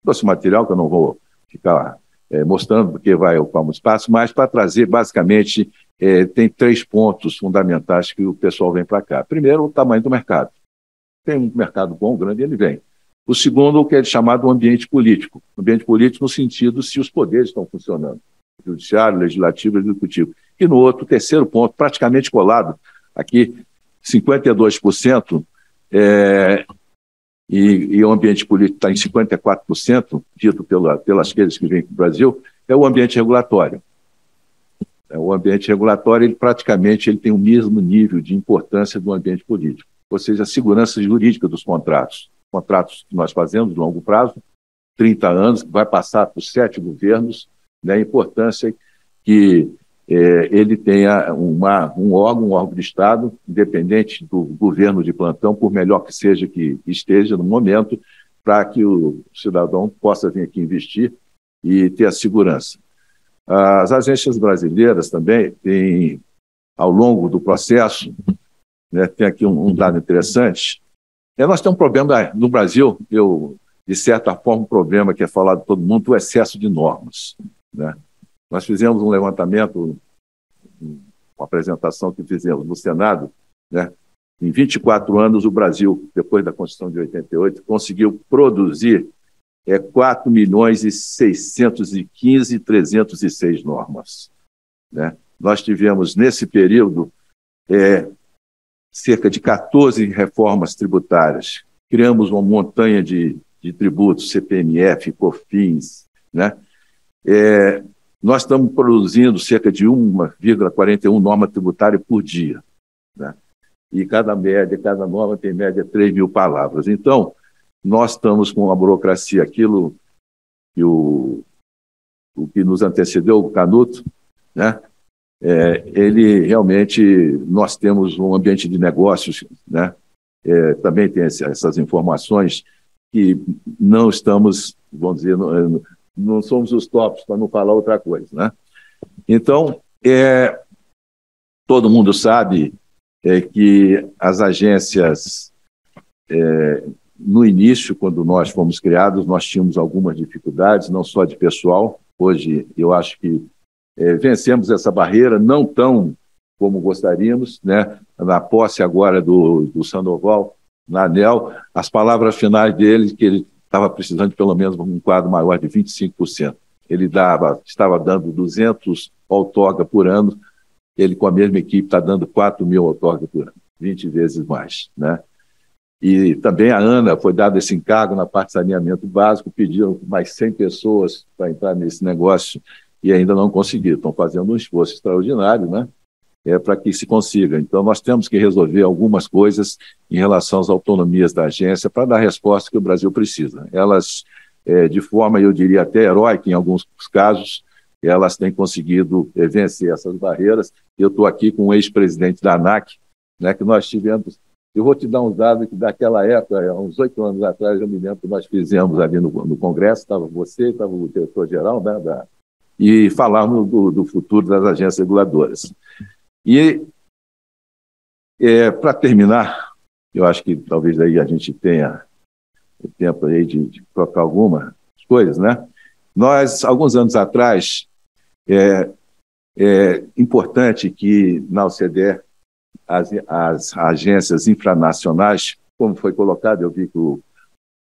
esse material que eu não vou ficar mostrando, porque vai ocupar um espaço, mas para trazer, basicamente, tem 3 pontos fundamentais que o pessoal vem para cá. Primeiro, o tamanho do mercado. Tem um mercado bom, grande, ele vem. O segundo, o que é chamado ambiente político. Ambiente político no sentido se os poderes estão funcionando. Judiciário, legislativo e executivo. E no outro, terceiro ponto, praticamente colado, aqui, 52%, e o ambiente político está em 54%, dito pelas aqueles que vêm para o Brasil, é o ambiente regulatório. O ambiente regulatório, ele praticamente tem o mesmo nível de importância do ambiente político, ou seja, a segurança jurídica dos contratos. contratos que nós fazemos de longo prazo, 30 anos, que vai passar por 7 governos, né? A importância que ele tenha um órgão de Estado, independente do governo de plantão, por melhor que seja que esteja no momento, para que o cidadão possa vir aqui investir e ter a segurança. As agências brasileiras também têm, ao longo do processo, né, tem aqui um dado interessante, nós temos um problema no Brasil, de certa forma, um problema que é falado de todo mundo, o excesso de normas, né? Nós fizemos um levantamento, uma apresentação que fizemos no Senado, né? Em 24 anos, o Brasil, depois da Constituição de 88, conseguiu produzir 4.615.306 normas, né? Nós tivemos, nesse período, cerca de 14 reformas tributárias. Criamos uma montanha de tributos, CPMF, COFINS, né? Nós estamos produzindo cerca de 1,41 norma tributária por dia, né? E cada norma tem média 3.000 palavras. Então, nós estamos com a burocracia, aquilo que o que nos antecedeu, o Canuto, né? Ele realmente, nós temos um ambiente de negócios, né? Também tem essas informações que não estamos, vamos dizer, não somos os tops, para não falar outra coisa, né? Então, todo mundo sabe que as agências, no início, quando nós fomos criados, nós tínhamos algumas dificuldades, não só de pessoal. Hoje, eu acho que vencemos essa barreira, não tão como gostaríamos, né? Na posse agora do Sandoval, na ANEEL, as palavras finais dele, que ele estava precisando de pelo menos um quadro maior de 25%. Ele estava dando 200 outorga por ano, ele com a mesma equipe está dando 4.000 outorga por ano, 20 vezes mais, né? E também a ANA foi dado esse encargo na parte de saneamento básico, pediram mais 100 pessoas para entrar nesse negócio e ainda não conseguiram. Estão fazendo um esforço extraordinário, né? Para que se consiga. Então, nós temos que resolver algumas coisas em relação às autonomias da agência para dar a resposta que o Brasil precisa. Elas, de forma, eu diria até heróica em alguns casos, elas têm conseguido vencer essas barreiras. Eu estou aqui com o ex-presidente da ANAC, né, que nós tivemos. Eu vou te dar uns dados que daquela época, há uns 8 anos atrás, eu me lembro que nós fizemos ali no Congresso, estava você, estava o diretor-geral, né, e falamos do futuro das agências reguladoras. E, para terminar, eu acho que talvez aí a gente tenha o tempo aí de trocar algumas coisas, né? Nós, alguns anos atrás, é importante que na OCDE as agências infranacionais, como foi colocado, eu vi que o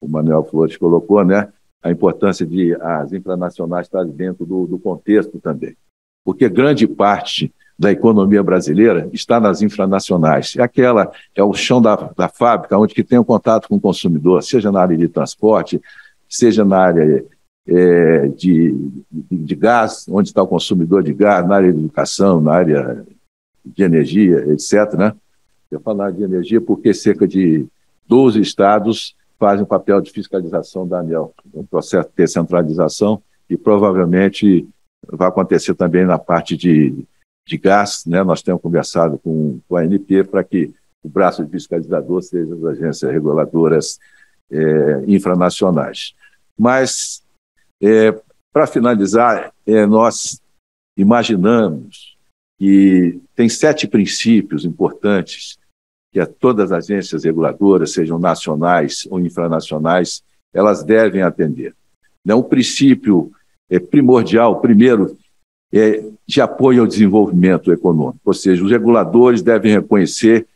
Manuel Flores colocou, né? A importância de as infranacionais estarem dentro do contexto também, porque grande parte da economia brasileira está nas infranacionais. É o chão da fábrica, onde que tem um contato com o consumidor, seja na área de transporte, seja na área de gás, onde está o consumidor de gás, na área de educação, na área de energia, etc., né? Eu falar de energia porque cerca de 12 estados fazem o papel de fiscalização da ANEEL, um processo de descentralização, e provavelmente vai acontecer também na parte de gás, né? Nós temos conversado com a ANP para que o braço de fiscalizador seja as agências reguladoras infranacionais. Mas, para finalizar, nós imaginamos que tem 7 princípios importantes que todas as agências reguladoras, sejam nacionais ou infranacionais, elas devem atender. O princípio primordial, primeiro, de apoio ao desenvolvimento econômico, ou seja, os reguladores devem reconhecer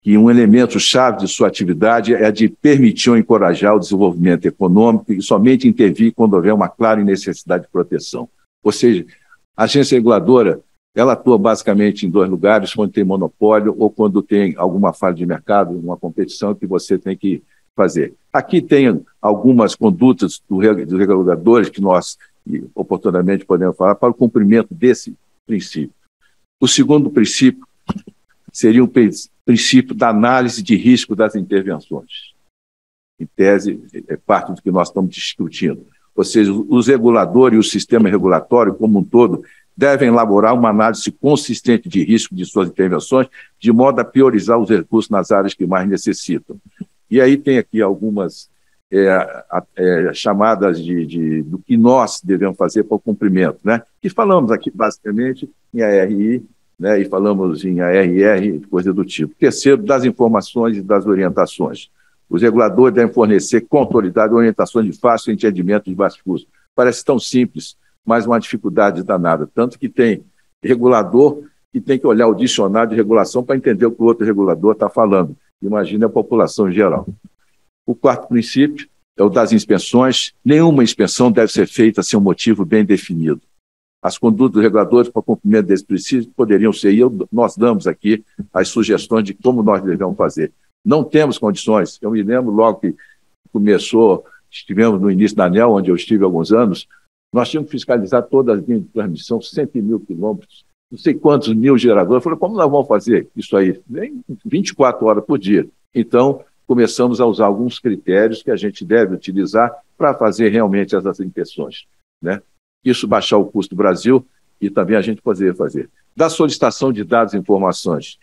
que um elemento-chave de sua atividade é de permitir ou encorajar o desenvolvimento econômico e somente intervir quando houver uma clara necessidade de proteção. Ou seja, a agência reguladora, ela atua basicamente em 2 lugares, quando tem monopólio ou quando tem alguma falha de mercado, uma competição que você tem que fazer. Aqui tem algumas condutas dos reguladores que nós oportunamente podemos falar para o cumprimento desse princípio. O segundo princípio seria o princípio da análise de risco das intervenções. em tese, é parte do que nós estamos discutindo. Ou seja, os reguladores e o sistema regulatório como um todo devem elaborar uma análise consistente de risco de suas intervenções, de modo a priorizar os recursos nas áreas que mais necessitam. E aí tem aqui algumas chamadas do que nós devemos fazer para o cumprimento, né? E falamos aqui basicamente em ARI, né? E falamos em ARR, coisa do tipo. Terceiro, das informações e das orientações. Os reguladores devem fornecer com autoridade orientações de fácil entendimento de baixo custo. Parece tão simples, mas uma dificuldade danada. Tanto que tem regulador que tem que olhar o dicionário de regulação para entender o que o outro regulador está falando. Imagina a população em geral. O quarto princípio é o das inspeções. Nenhuma inspeção deve ser feita sem um motivo bem definido. As condutas dos reguladores para o cumprimento desse princípio poderiam ser, e nós damos aqui as sugestões de como nós devemos fazer. Não temos condições. Eu me lembro logo que começou, estivemos no início da ANEEL, onde eu estive há alguns anos, nós tínhamos que fiscalizar todas as linhas de transmissão, 100.000 quilômetros, não sei quantos mil geradores. Eu falei, como nós vamos fazer isso aí? 24 horas por dia. Então, começamos a usar alguns critérios que a gente deve utilizar para fazer realmente essas inspeções, né? Isso baixar o custo do Brasil e também a gente poder fazer. Da solicitação de dados e informações,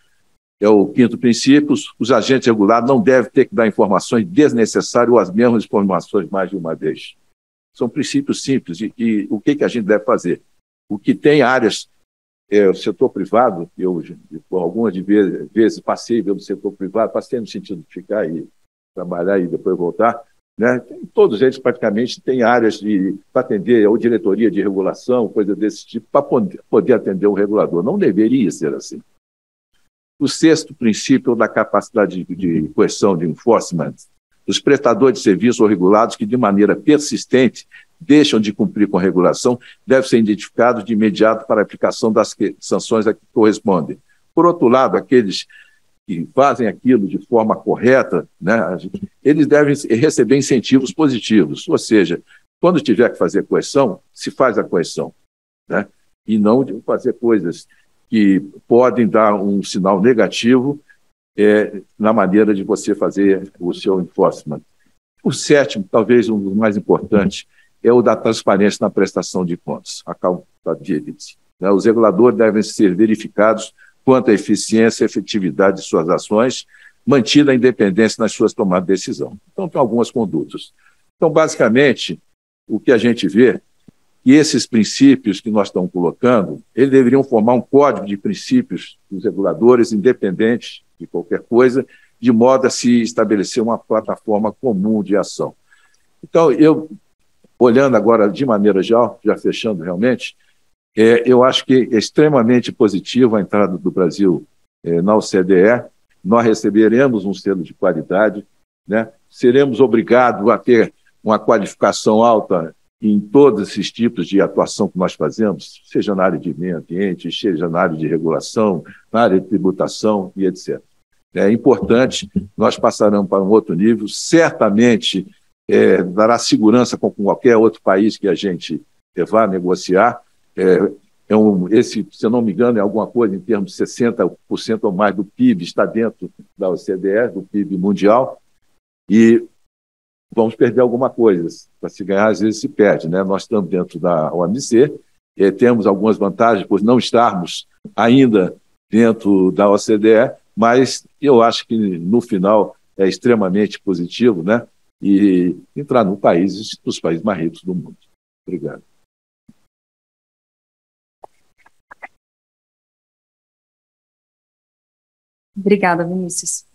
é o quinto princípio, os agentes regulados não devem ter que dar informações desnecessárias ou as mesmas informações mais de uma vez. São princípios simples e o que a gente deve fazer? O que tem áreas, o setor privado, eu por algumas vezes passei pelo setor privado, passei no sentido de ficar e trabalhar e depois voltar, né? Todos eles praticamente têm áreas para atender ou diretoria de regulação, coisa desse tipo, para poder atender o regulador. Não deveria ser assim. O sexto princípio é da capacidade de coerção, de enforcement, dos prestadores de serviços ou regulados que, de maneira persistente, deixam de cumprir com a regulação, devem ser identificados de imediato para a aplicação das sanções a que correspondem. Por outro lado, aqueles que fazem aquilo de forma correta, né, eles devem receber incentivos positivos, ou seja, quando tiver que fazer coerção, se faz a coerção, né, e não de fazer coisas que podem dar um sinal negativo na maneira de você fazer o seu enforcement. O sétimo, talvez um dos mais importantes, é o da transparência na prestação de contas, accountability. Os reguladores devem ser verificados quanto à eficiência e efetividade de suas ações, mantida a independência nas suas tomadas de decisão. Então, tem algumas condutas. Então, basicamente, o que a gente vê, que esses princípios que nós estamos colocando, eles deveriam formar um código de princípios dos reguladores, independentes de qualquer coisa, de modo a se estabelecer uma plataforma comum de ação. Então, eu, olhando agora de maneira já fechando realmente, eu acho que é extremamente positivo a entrada do Brasil na OCDE. Nós receberemos um selo de qualidade, né? Seremos obrigados a ter uma qualificação alta em todos esses tipos de atuação que nós fazemos, seja na área de meio ambiente, seja na área de regulação, na área de tributação e etc. É importante, nós passaremos para um outro nível, certamente dará segurança com qualquer outro país que a gente vá negociar. Se eu não me engano, é alguma coisa em termos de 60% ou mais do PIB está dentro da OCDE, do PIB mundial, e vamos perder alguma coisa. Para se ganhar, às vezes se perde, né? Nós estamos dentro da OMC, temos algumas vantagens por não estarmos ainda dentro da OCDE, mas eu acho que, no final, é extremamente positivo, né? E entrar no país, dos países mais ricos do mundo. Obrigado. Obrigada, Vinícius.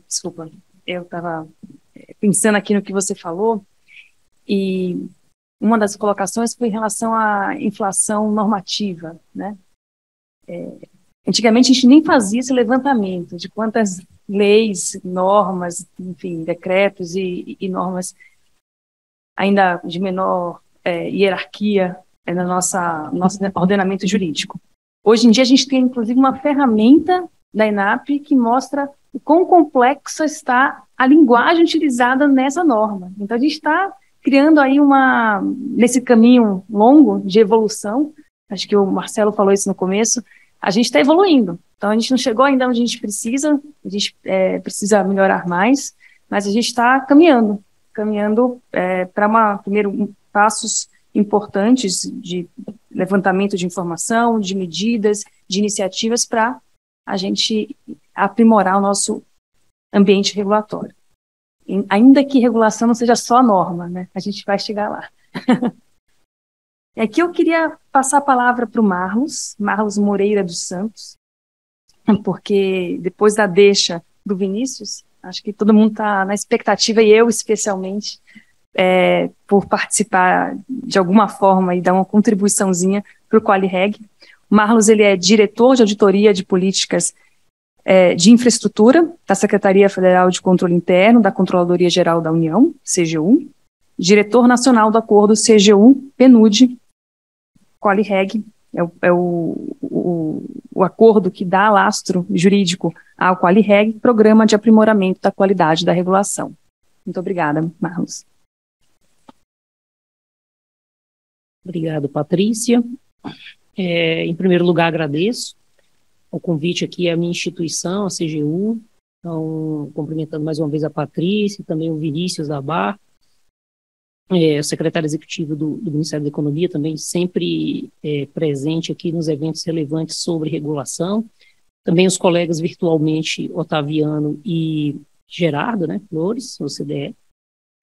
Desculpa, eu estava pensando aqui no que você falou, e uma das colocações foi em relação à inflação normativa, né? Antigamente a gente nem fazia esse levantamento de quantas leis, normas, enfim, decretos e normas ainda de menor hierarquia no nosso ordenamento jurídico. Hoje em dia a gente tem, inclusive, uma ferramenta da ENAP que mostra o quão complexa está a linguagem utilizada nessa norma. Então, a gente está criando aí nesse caminho longo de evolução, acho que o Marcelo falou isso no começo, a gente está evoluindo. Então, a gente não chegou ainda onde a gente precisa precisa melhorar mais, mas a gente está caminhando para primeiro passos importantes de levantamento de informação, de medidas, de iniciativas para a gente aprimorar o nosso ambiente regulatório. Ainda que regulação não seja só a norma, né? A gente vai chegar lá. E aqui eu queria passar a palavra para o Marlos Moreira dos Santos, porque depois da deixa do Vinícius, acho que todo mundo está na expectativa, e eu especialmente, por participar de alguma forma e dar uma contribuiçãozinha para o QualiReg. O Marlos, ele é diretor de auditoria de políticas de infraestrutura da Secretaria Federal de Controle Interno, da Controladoria Geral da União, CGU, diretor nacional do acordo CGU-PNUD. QualiReg é o acordo que dá lastro jurídico ao QualiReg, Programa de Aprimoramento da Qualidade da Regulação. Muito obrigada, Marlos. Obrigado, Patrícia. Em primeiro lugar, agradeço o convite aqui à minha instituição, a CGU, então, cumprimentando mais uma vez a Patrícia e também o Vinícius da Bar, secretário executivo do Ministério da Economia, também sempre presente aqui nos eventos relevantes sobre regulação, também os colegas virtualmente, Otaviano e Gerardo, né, Flores, OCDE,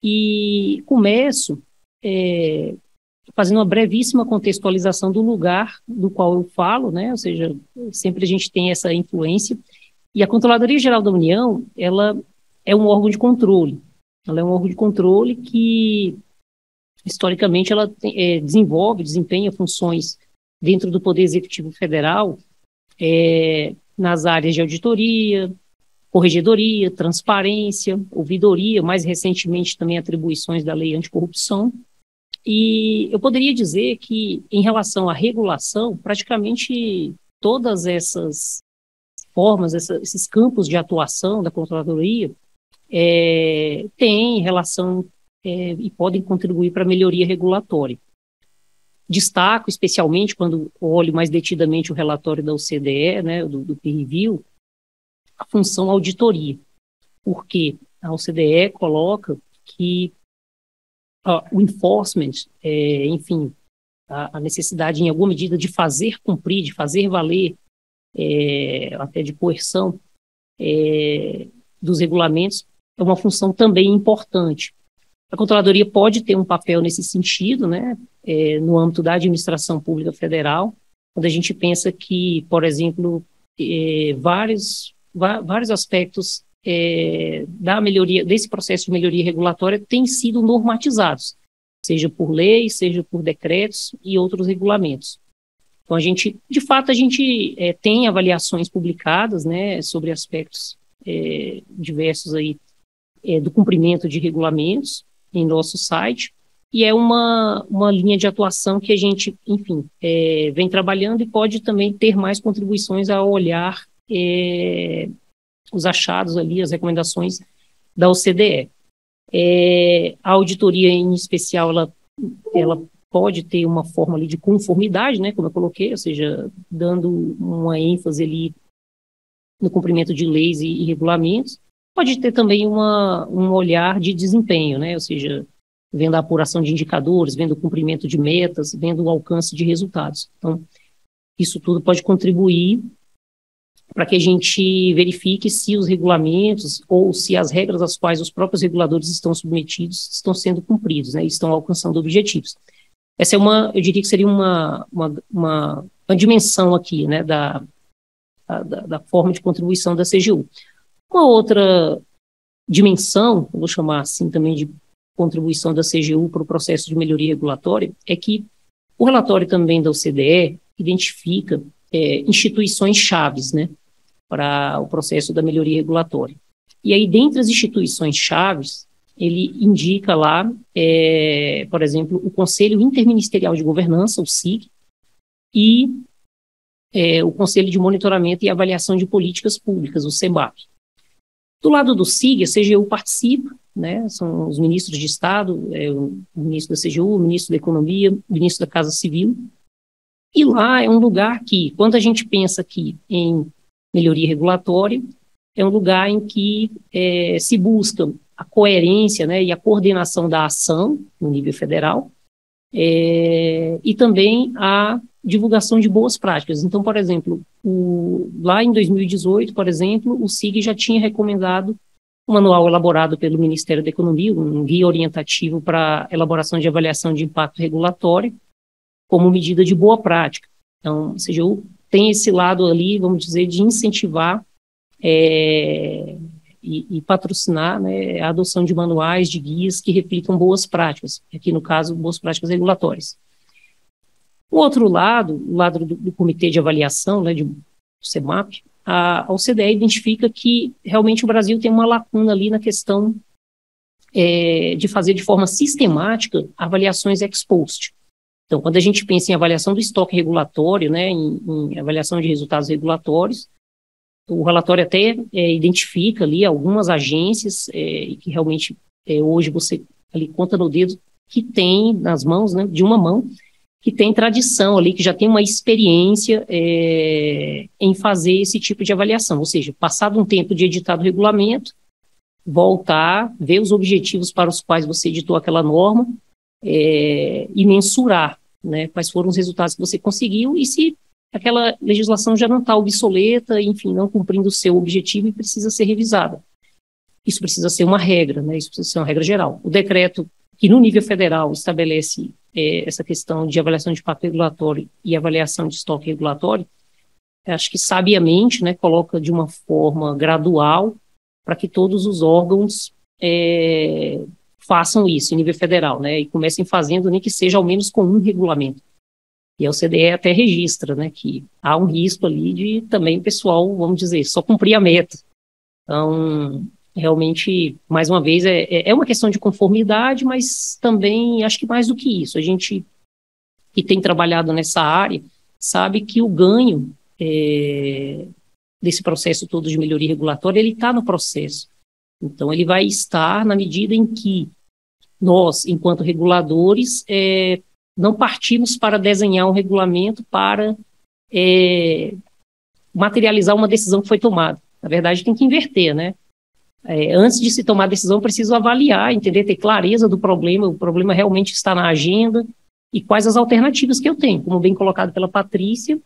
e começo fazendo uma brevíssima contextualização do lugar do qual eu falo, né, ou seja, sempre a gente tem essa influência, e a Controladoria Geral da União, ela é um órgão de controle, que, historicamente, ela desempenha funções dentro do Poder Executivo Federal, nas áreas de auditoria, corregedoria, transparência, ouvidoria, mais recentemente também atribuições da Lei Anticorrupção. E eu poderia dizer que, em relação à regulação, praticamente todas essas formas, esses campos de atuação da Controladoria têm relação e podem contribuir para a melhoria regulatória. Destaco, especialmente, quando olho mais detidamente o relatório da OCDE, né, do peer review, a função auditoria, porque a OCDE coloca que o enforcement, enfim, a necessidade, em alguma medida, de fazer cumprir, de fazer valer, até de coerção dos regulamentos, é uma função também importante. A Controladoria pode ter um papel nesse sentido, né, no âmbito da administração pública federal, quando a gente pensa que, por exemplo, vários aspectos da melhoria, desse processo de melhoria regulatória têm sido normatizados, seja por leis, seja por decretos e outros regulamentos. Então, de fato, a gente tem avaliações publicadas, né, sobre aspectos diversos aí, do cumprimento de regulamentos em nosso site, e é uma linha de atuação que a gente, enfim, vem trabalhando e pode também ter mais contribuições ao olhar os achados ali, as recomendações da OCDE. A auditoria, em especial, ela pode ter uma forma ali de conformidade, né, como eu coloquei, ou seja, dando uma ênfase ali no cumprimento de leis e regulamentos. Pode ter também um olhar de desempenho, né, ou seja, vendo a apuração de indicadores, vendo o cumprimento de metas, vendo o alcance de resultados. Então, isso tudo pode contribuir para que a gente verifique se os regulamentos ou se as regras às quais os próprios reguladores estão submetidos estão sendo cumpridos, né, estão alcançando objetivos. Essa eu diria que seria uma dimensão aqui, né, da forma de contribuição da CGU. Uma outra dimensão, eu vou chamar assim também de contribuição da CGU para o processo de melhoria regulatória, é que o relatório também da OCDE identifica instituições chaves, né, para o processo da melhoria regulatória. E aí, dentre as instituições chaves, ele indica lá, por exemplo, o Conselho Interministerial de Governança, o CIG, e o Conselho de Monitoramento e Avaliação de Políticas Públicas, o CEBAP. Do lado do CIG, a CGU participa, né, são os ministros de Estado, o ministro da CGU, o ministro da Economia, o ministro da Casa Civil, E lá é um lugar que, quando a gente pensa aqui em melhoria regulatória, é um lugar em que se busca a coerência, né, e a coordenação da ação no nível federal, e também a divulgação de boas práticas. Então, por exemplo, lá em 2018, por exemplo, o SIG já tinha recomendado um manual elaborado pelo Ministério da Economia, um guia orientativo para elaboração de avaliação de impacto regulatório, como medida de boa prática. Então, a CGU tem esse lado ali, vamos dizer, de incentivar e patrocinar, né, a adoção de manuais, de guias que reflitam boas práticas, aqui no caso, boas práticas regulatórias. O outro lado, o lado do Comitê de Avaliação, né, do CEMAP, a OCDE identifica que realmente o Brasil tem uma lacuna ali na questão de fazer de forma sistemática avaliações ex post. Então, quando a gente pensa em avaliação do estoque regulatório, né, em avaliação de resultados regulatórios, o relatório até identifica ali algumas agências que realmente hoje você ali conta no dedo que tem nas mãos, né, de uma mão, que tem tradição ali, que já tem uma experiência em fazer esse tipo de avaliação, ou seja, passado um tempo de editado o regulamento, voltar, ver os objetivos para os quais você editou aquela norma e mensurar, né, quais foram os resultados que você conseguiu e se aquela legislação já não está obsoleta, enfim, não cumprindo o seu objetivo e precisa ser revisada. Isso precisa ser uma regra, né, isso precisa ser uma regra geral. O decreto que no nível federal estabelece essa questão de avaliação de impacto regulatório e avaliação de estoque regulatório, acho que sabiamente, né, coloca de uma forma gradual para que todos os órgãos façam isso em nível federal, né, e comecem fazendo nem que seja ao menos com um regulamento. E a OCDE até registra, né, que há um risco ali de também o pessoal, vamos dizer, só cumprir a meta. Então, realmente, mais uma vez, é uma questão de conformidade, mas também acho que mais do que isso. A gente que tem trabalhado nessa área sabe que o ganho desse processo todo de melhoria regulatória, ele está no processo. Então, ele vai estar na medida em que nós, enquanto reguladores, não partimos para desenhar um regulamento para materializar uma decisão que foi tomada. Na verdade, tem que inverter, né? Antes de se tomar a decisão, preciso avaliar, entender, ter clareza do problema, o problema realmente está na agenda e quais as alternativas que eu tenho. Como bem colocado pela Patrícia,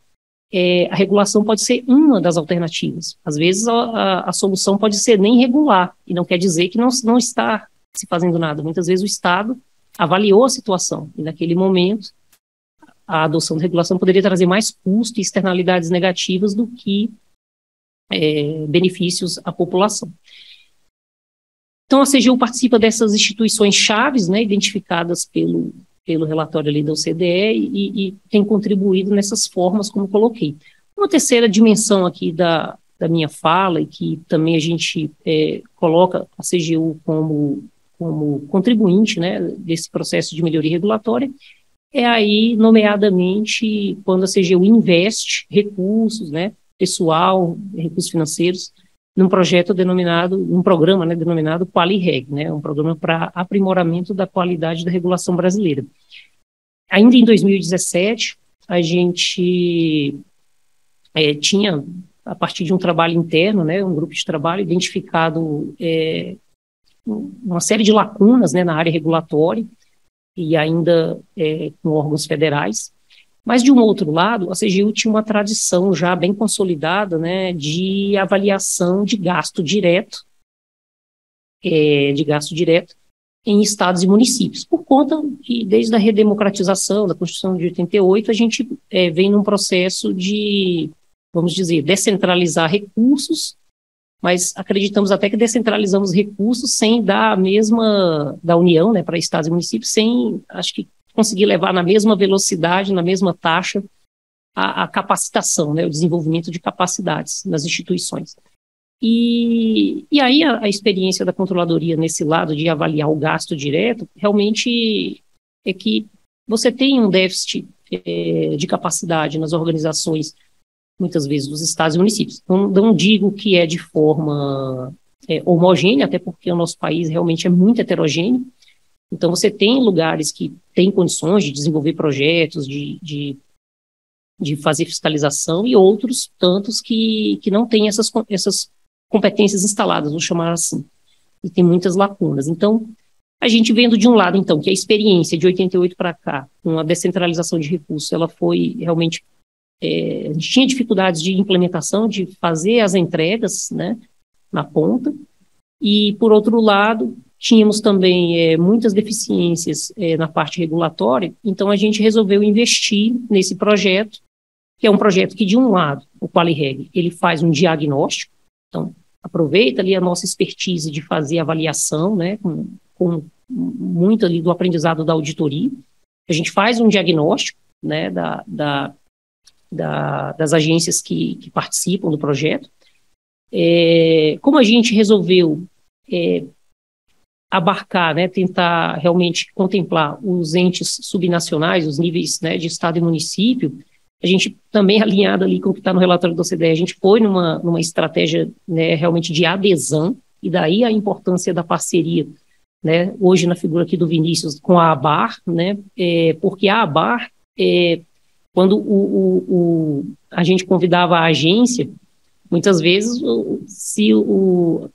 a regulação pode ser uma das alternativas. Às vezes, a solução pode ser nem regular, e não quer dizer que não está se fazendo nada. Muitas vezes o Estado avaliou a situação, e naquele momento a adoção da regulação poderia trazer mais custo e externalidades negativas do que benefícios à população. Então, a CGU participa dessas instituições chaves, né, identificadas pelo relatório ali da OCDE e tem contribuído nessas formas, como coloquei. Uma terceira dimensão aqui da minha fala, e que também a gente coloca a CGU como contribuinte, né, desse processo de melhoria regulatória, é aí, nomeadamente, quando a CGU investe recursos, né, pessoal, recursos financeiros, num programa, né, denominado QualiReg, né, um programa para aprimoramento da qualidade da regulação brasileira. Ainda em 2017, a gente tinha, a partir de um trabalho interno, né, um grupo de trabalho, identificado uma série de lacunas, né, na área regulatória, e ainda com órgãos federais. Mas, de um outro lado, a CGU tinha uma tradição já bem consolidada, né, de avaliação de gasto direto em estados e municípios, por conta que, desde a redemocratização, da Constituição de 88, a gente vem num processo de, vamos dizer, descentralizar recursos, mas acreditamos até que descentralizamos recursos sem dar a mesma, da União, né, para estados e municípios, sem, acho que, conseguir levar na mesma velocidade, na mesma taxa, a capacitação, né, o desenvolvimento de capacidades nas instituições. E aí a experiência da controladoria nesse lado de avaliar o gasto direto, realmente é que você tem um déficit de capacidade nas organizações, muitas vezes dos estados e municípios. Não digo que é de forma homogênea, até porque o nosso país realmente é muito heterogêneo. Então, você tem lugares que têm condições de desenvolver projetos, de de fazer fiscalização, e outros tantos que não têm essas competências instaladas, vou chamar assim, e tem muitas lacunas. Então, a gente vendo de um lado, então, que a experiência de 88 para cá, com a descentralização de recursos, ela foi realmente, a gente tinha dificuldades de implementação, de fazer as entregas, né, na ponta, e, por outro lado, tínhamos também muitas deficiências na parte regulatória, então a gente resolveu investir nesse projeto, que é um projeto que, de um lado, o QualiReg, ele faz um diagnóstico, então aproveita ali a nossa expertise de fazer avaliação, né, com muito ali do aprendizado da auditoria. A gente faz um diagnóstico, né, das agências que participam do projeto. Como a gente resolveu abarcar, né, tentar realmente contemplar os entes subnacionais, os níveis, né, de estado e município, a gente também alinhado ali com o que está no relatório da OCDE, a gente foi numa estratégia, né, realmente de adesão, e daí a importância da parceria, né, hoje na figura aqui do Vinícius com a ABAR, né, porque a ABAR, quando a gente convidava a agência, muitas vezes, se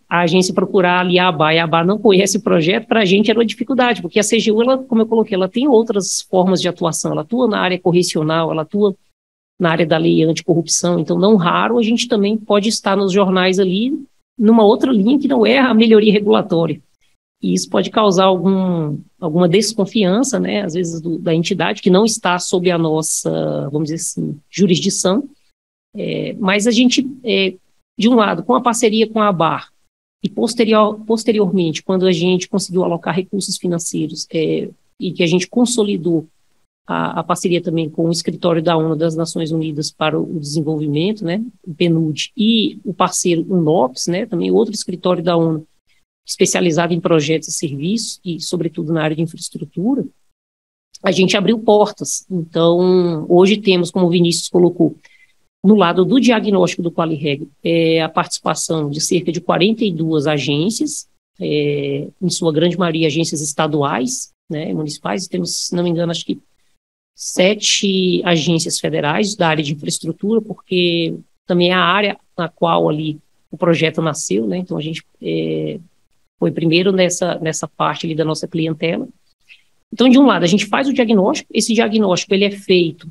a agência procurar ali a ABAR e a ABAR não conhece o projeto, para a gente era uma dificuldade, porque a CGU, ela, como eu coloquei, ela tem outras formas de atuação, ela atua na área correcional, ela atua na área da lei anticorrupção, então não raro a gente também pode estar nos jornais ali numa outra linha que não é a melhoria regulatória. E isso pode causar alguma desconfiança, né, às vezes da entidade que não está sob a nossa, vamos dizer assim, jurisdição. Mas a gente, de um lado, com a parceria com a ABAR, e posteriormente, quando a gente conseguiu alocar recursos financeiros e que a gente consolidou a parceria também com o escritório da ONU das Nações Unidas para o Desenvolvimento, né, o PNUD, e o parceiro UNOPS, né, também outro escritório da ONU especializado em projetos e serviços, e sobretudo na área de infraestrutura, a gente abriu portas. Então, hoje temos, como o Vinícius colocou, no lado do diagnóstico do QualiReg, a participação de cerca de 42 agências, em sua grande maioria agências estaduais, né, municipais, e temos, se não me engano, acho que 7 agências federais da área de infraestrutura, porque também é a área na qual ali o projeto nasceu, né, então a gente foi primeiro nessa parte ali da nossa clientela. Então, de um lado, a gente faz o diagnóstico, esse diagnóstico ele é feito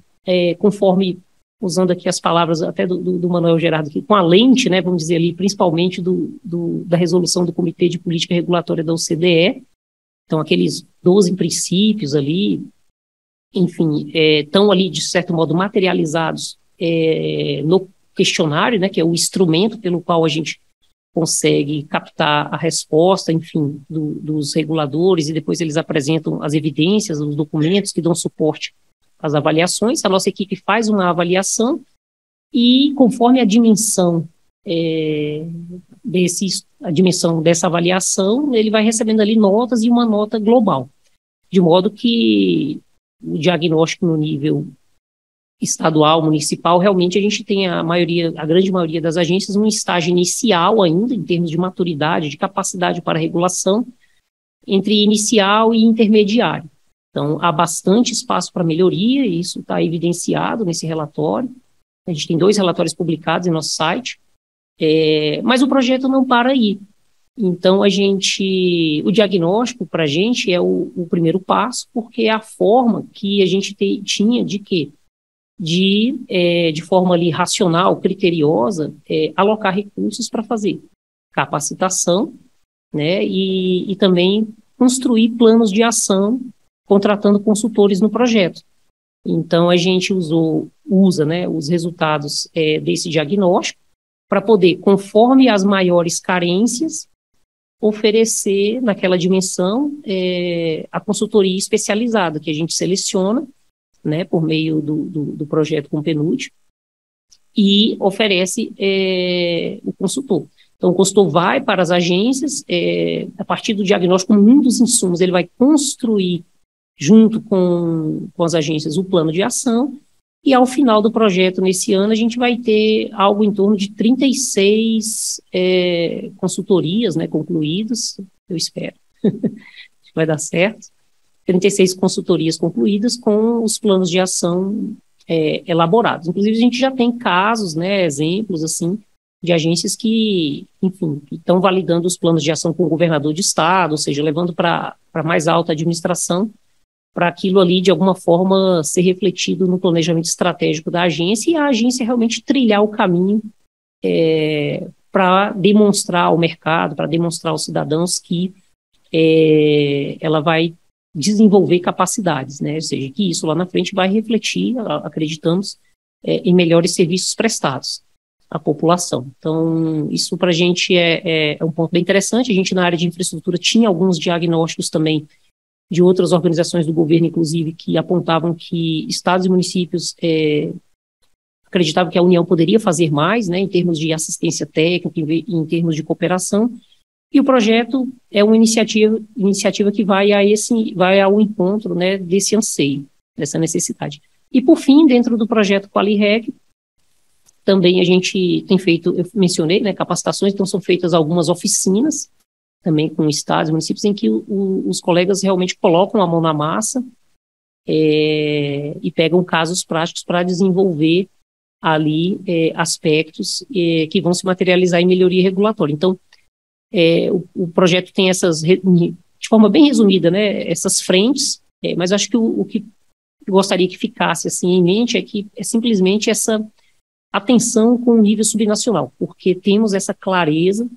conforme, usando aqui as palavras até do Manuel Gerardo, aqui, com a lente, né, vamos dizer ali, principalmente da resolução do Comitê de Política Regulatória da OCDE, então aqueles 12 princípios ali, enfim, estão ali, de certo modo, materializados no questionário, né, que é o instrumento pelo qual a gente consegue captar a resposta, enfim, dos reguladores, e depois eles apresentam as evidências, os documentos que dão suporte às avaliações. A nossa equipe faz uma avaliação e, conforme a dimensão dessa avaliação, ele vai recebendo ali notas e uma nota global, de modo que o diagnóstico no nível estadual, municipal, realmente a gente tem a grande maioria das agências um estágio inicial ainda, em termos de maturidade, de capacidade para regulação, entre inicial e intermediário. Então, há bastante espaço para melhoria, e isso está evidenciado nesse relatório. A gente tem 2 relatórios publicados em nosso site, mas o projeto não para aí. Então, o diagnóstico para a gente é o primeiro passo, porque é a forma que a gente tinha de quê? De forma ali racional, criteriosa, alocar recursos para fazer capacitação, né, e também construir planos de ação, contratando consultores no projeto. Então, a gente usa, né, os resultados desse diagnóstico para poder, conforme as maiores carências, oferecer naquela dimensão a consultoria especializada que a gente seleciona, né, por meio do projeto com o PNUD, e oferece o consultor. Então, o consultor vai para as agências, a partir do diagnóstico, um dos insumos, ele vai construir, junto com as agências, o plano de ação, e ao final do projeto, nesse ano, a gente vai ter algo em torno de 36 consultorias, né, concluídas, eu espero, vai dar certo, 36 consultorias concluídas com os planos de ação elaborados. Inclusive, a gente já tem casos, né, exemplos, assim, de agências que, enfim, estão validando os planos de ação com o governador de estado, ou seja, levando para mais alta administração, para aquilo ali, de alguma forma, ser refletido no planejamento estratégico da agência e a agência realmente trilhar o caminho para demonstrar ao mercado, para demonstrar aos cidadãos que ela vai desenvolver capacidades, né? Ou seja, que isso lá na frente vai refletir, acreditamos, em melhores serviços prestados à população. Então, isso para a gente é um ponto bem interessante. A gente, na área de infraestrutura, tinha alguns diagnósticos também de outras organizações do governo, inclusive, que apontavam que estados e municípios acreditavam que a União poderia fazer mais, né, em termos de assistência técnica, em termos de cooperação, e o projeto é uma iniciativa que vai ao encontro, né, desse anseio, dessa necessidade. E, por fim, dentro do projeto QualiReg, também a gente tem feito, eu mencionei, né, capacitações, então são feitas algumas oficinas, também com estados e municípios, em que os colegas realmente colocam a mão na massa e pegam casos práticos para desenvolver ali aspectos que vão se materializar em melhoria regulatória. Então, o projeto tem de forma bem resumida, né, essas frentes, mas acho que o que eu gostaria que ficasse assim em mente é simplesmente essa atenção com o nível subnacional, porque temos essa clareza,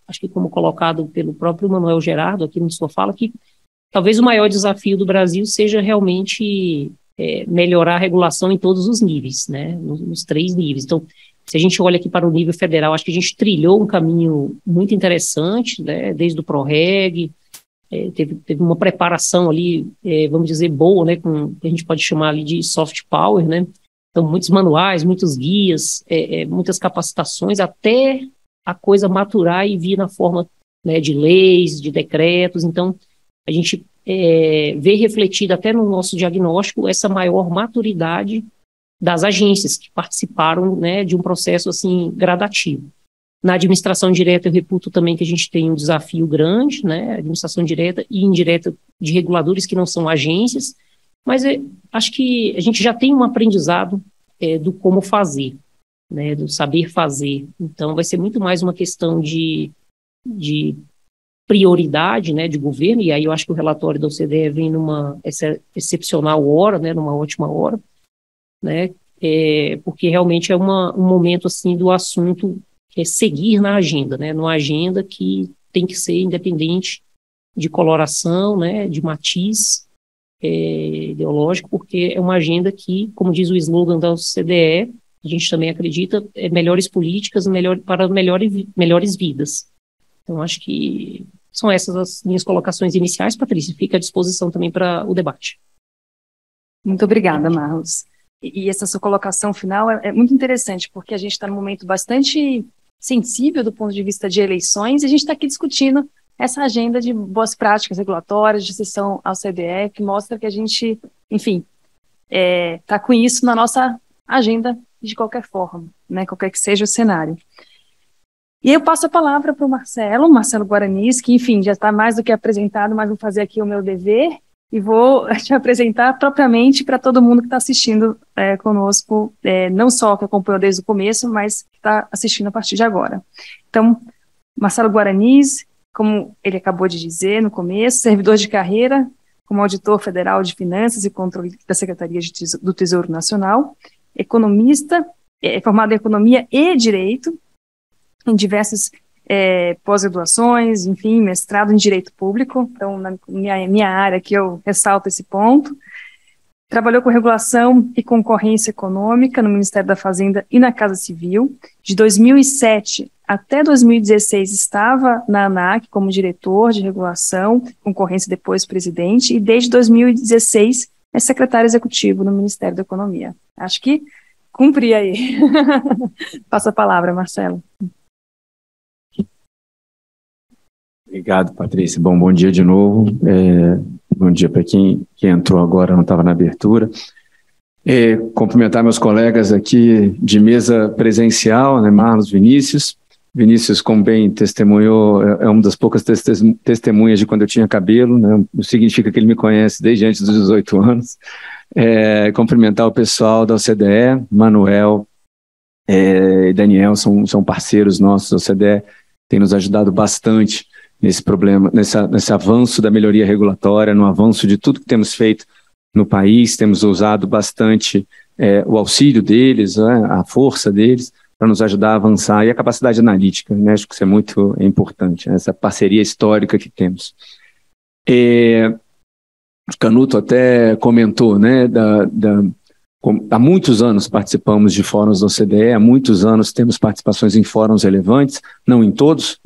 acho que como colocado pelo próprio Manuel Gerardo aqui na sua fala, que talvez o maior desafio do Brasil seja realmente melhorar a regulação em todos os níveis, né, nos 3 níveis. Então, se a gente olha aqui para o nível federal, acho que a gente trilhou um caminho muito interessante, né, desde o ProReg, teve uma preparação ali, vamos dizer, boa, né, com que a gente pode chamar ali de soft power, né. Então, muitos manuais, muitos guias, muitas capacitações, até a coisa maturar e vir na forma, né, de leis, de decretos. Então, a gente vê refletido até no nosso diagnóstico essa maior maturidade das agências que participaram, né, de um processo assim gradativo. Na administração direta, eu reputo também que a gente tem um desafio grande, né, administração direta e indireta de reguladores que não são agências, mas acho que a gente já tem um aprendizado do como fazer, né, do saber fazer. Então, vai ser muito mais uma questão de prioridade, né, de governo, e aí eu acho que o relatório da OCDE vem numa excepcional hora, né, numa ótima hora, né, porque realmente é um momento assim do assunto seguir na agenda, né, numa agenda que tem que ser independente de coloração, né, de matiz ideológico, porque é uma agenda que, como diz o slogan da OCDE, a gente também acredita, melhores políticas para melhores vidas. Então, acho que são essas as minhas colocações iniciais, Patrícia. Fica à disposição também para o debate. Muito obrigada, Marlos. E essa sua colocação final é muito interessante, porque a gente está num momento bastante sensível do ponto de vista de eleições, e a gente está aqui discutindo essa agenda de boas práticas regulatórias, de sessão ao CDE, que mostra que a gente, enfim, está com isso na nossa agenda de qualquer forma, né, qualquer que seja o cenário. E eu passo a palavra para o Marcelo Guaranis, que, enfim, já está mais do que apresentado, mas vou fazer aqui o meu dever e vou te apresentar propriamente para todo mundo que está assistindo conosco, não só que acompanhou desde o começo, mas que está assistindo a partir de agora. Então, Marcelo Guaranis, como ele acabou de dizer no começo, servidor de carreira como auditor federal de finanças e controle da Secretaria do Tesouro Nacional, economista, formado em economia e direito, em diversas pós-graduações, enfim, mestrado em direito público. Então, na minha área que eu ressalto esse ponto. Trabalhou com regulação e concorrência econômica no Ministério da Fazenda e na Casa Civil. De 2007 até 2016 estava na ANAC como diretor de regulação, concorrência depois presidente, e desde 2016 é secretário executivo no Ministério da Economia. Acho que cumpri aí. Passa a palavra, Marcelo. Obrigado, Patrícia. Bom dia de novo. Bom dia para quem entrou agora, não estava na abertura. Cumprimentar meus colegas aqui de mesa presencial, né, Marlos, Vinícius. Vinícius, como bem testemunhou, é uma das poucas testemunhas de quando eu tinha cabelo, né, significa que ele me conhece desde antes dos 18 anos. Cumprimentar o pessoal da OCDE, Manuel e Daniel são parceiros nossos. A OCDE tem nos ajudado bastante nesse problema, nesse avanço da melhoria regulatória, no avanço de tudo que temos feito no país. Temos usado bastante o auxílio deles, a força deles, para nos ajudar a avançar, e a capacidade analítica, né? Acho que isso é muito importante, né? Essa parceria histórica que temos. O Canuto até comentou, né, há muitos anos participamos de fóruns da OCDE, há muitos anos temos participações em fóruns relevantes, não em todos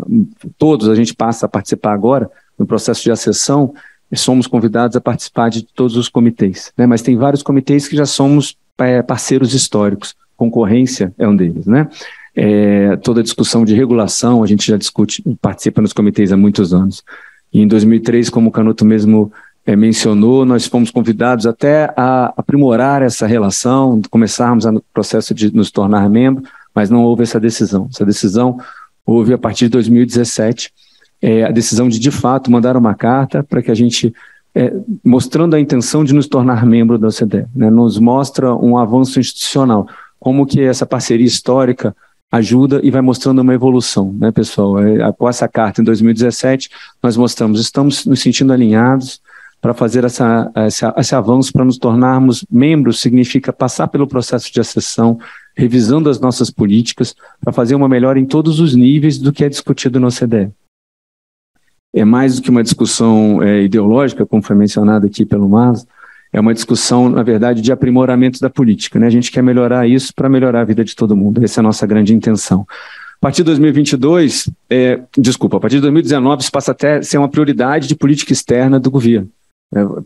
a gente passa a participar agora, no processo de acessão, somos convidados a participar de todos os comitês, né? Mas tem vários comitês que já somos parceiros históricos, concorrência é um deles, né? Toda a discussão de regulação, a gente já participa nos comitês há muitos anos. E em 2003, como o Canuto mesmo mencionou, nós fomos convidados até a aprimorar essa relação, começarmos o processo de nos tornar membro, mas não houve essa decisão. Essa decisão houve a partir de 2017, a decisão de fato, mandar uma carta para que a gente, mostrando a intenção de nos tornar membro da OCDE, né, nos mostra um avanço institucional, como que essa parceria histórica ajuda e vai mostrando uma evolução, né, pessoal? Após essa carta, em 2017, nós mostramos, estamos nos sentindo alinhados para fazer esse avanço, para nos tornarmos membros, significa passar pelo processo de acessão, revisando as nossas políticas, para fazer uma melhora em todos os níveis do que é discutido na OCDE. É mais do que uma discussão ideológica, como foi mencionado aqui pelo Marlos, é uma discussão, na verdade, de aprimoramento da política, né? A gente quer melhorar isso para melhorar a vida de todo mundo, essa é a nossa grande intenção. A partir de 2022, a partir de 2019, isso passa até a ser uma prioridade de política externa do governo.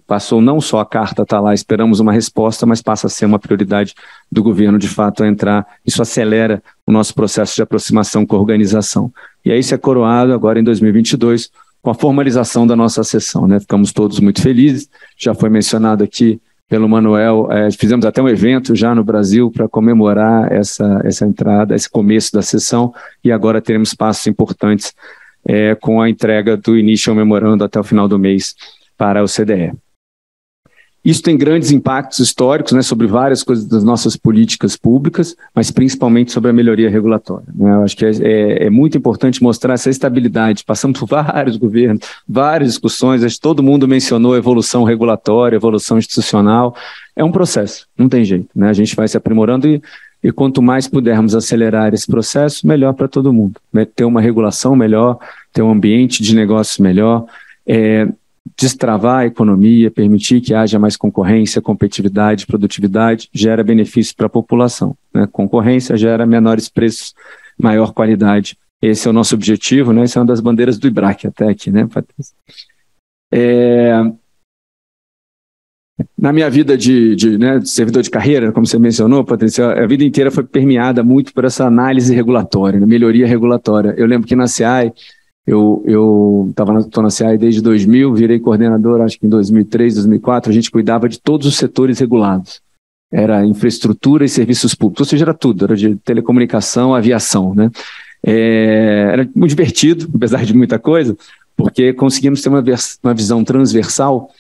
Passou não só a carta está lá, esperamos uma resposta, mas passa a ser uma prioridade do governo, de fato, a entrar. Isso acelera o nosso processo de aproximação com a organização. E aí isso é coroado agora em 2022, com a formalização da nossa sessão, né? Ficamos todos muito felizes, já foi mencionado aqui pelo Manuel, fizemos até um evento já no Brasil para comemorar essa entrada, esse começo da sessão, e agora teremos passos importantes com a entrega do Initial Memorando até o final do mês para a OCDE. Isso tem grandes impactos históricos, né, sobre várias coisas das nossas políticas públicas, mas principalmente sobre a melhoria regulatória, né? Eu acho que é muito importante mostrar essa estabilidade. Passamos por vários governos, várias discussões, acho que todo mundo mencionou evolução regulatória, evolução institucional. É um processo, não tem jeito, né? A gente vai se aprimorando e quanto mais pudermos acelerar esse processo, melhor para todo mundo, né? Ter uma regulação melhor, ter um ambiente de negócios melhor, destravar a economia, permitir que haja mais concorrência, competitividade, produtividade, gera benefício para a população, né? Concorrência gera menores preços, maior qualidade. Esse é o nosso objetivo, né? Essa é uma das bandeiras do IBRAC até aqui, né, Patrícia? Na minha vida de servidor de carreira, como você mencionou, Patrícia, a vida inteira foi permeada muito por essa análise regulatória, né? Melhoria regulatória. Eu lembro que na CEAI, eu estou na CEAI desde 2000, virei coordenador, acho que em 2003, 2004, a gente cuidava de todos os setores regulados. Era infraestrutura e serviços públicos, ou seja, era tudo, era de telecomunicação, aviação, né? Era muito divertido, apesar de muita coisa, porque conseguimos ter uma visão transversal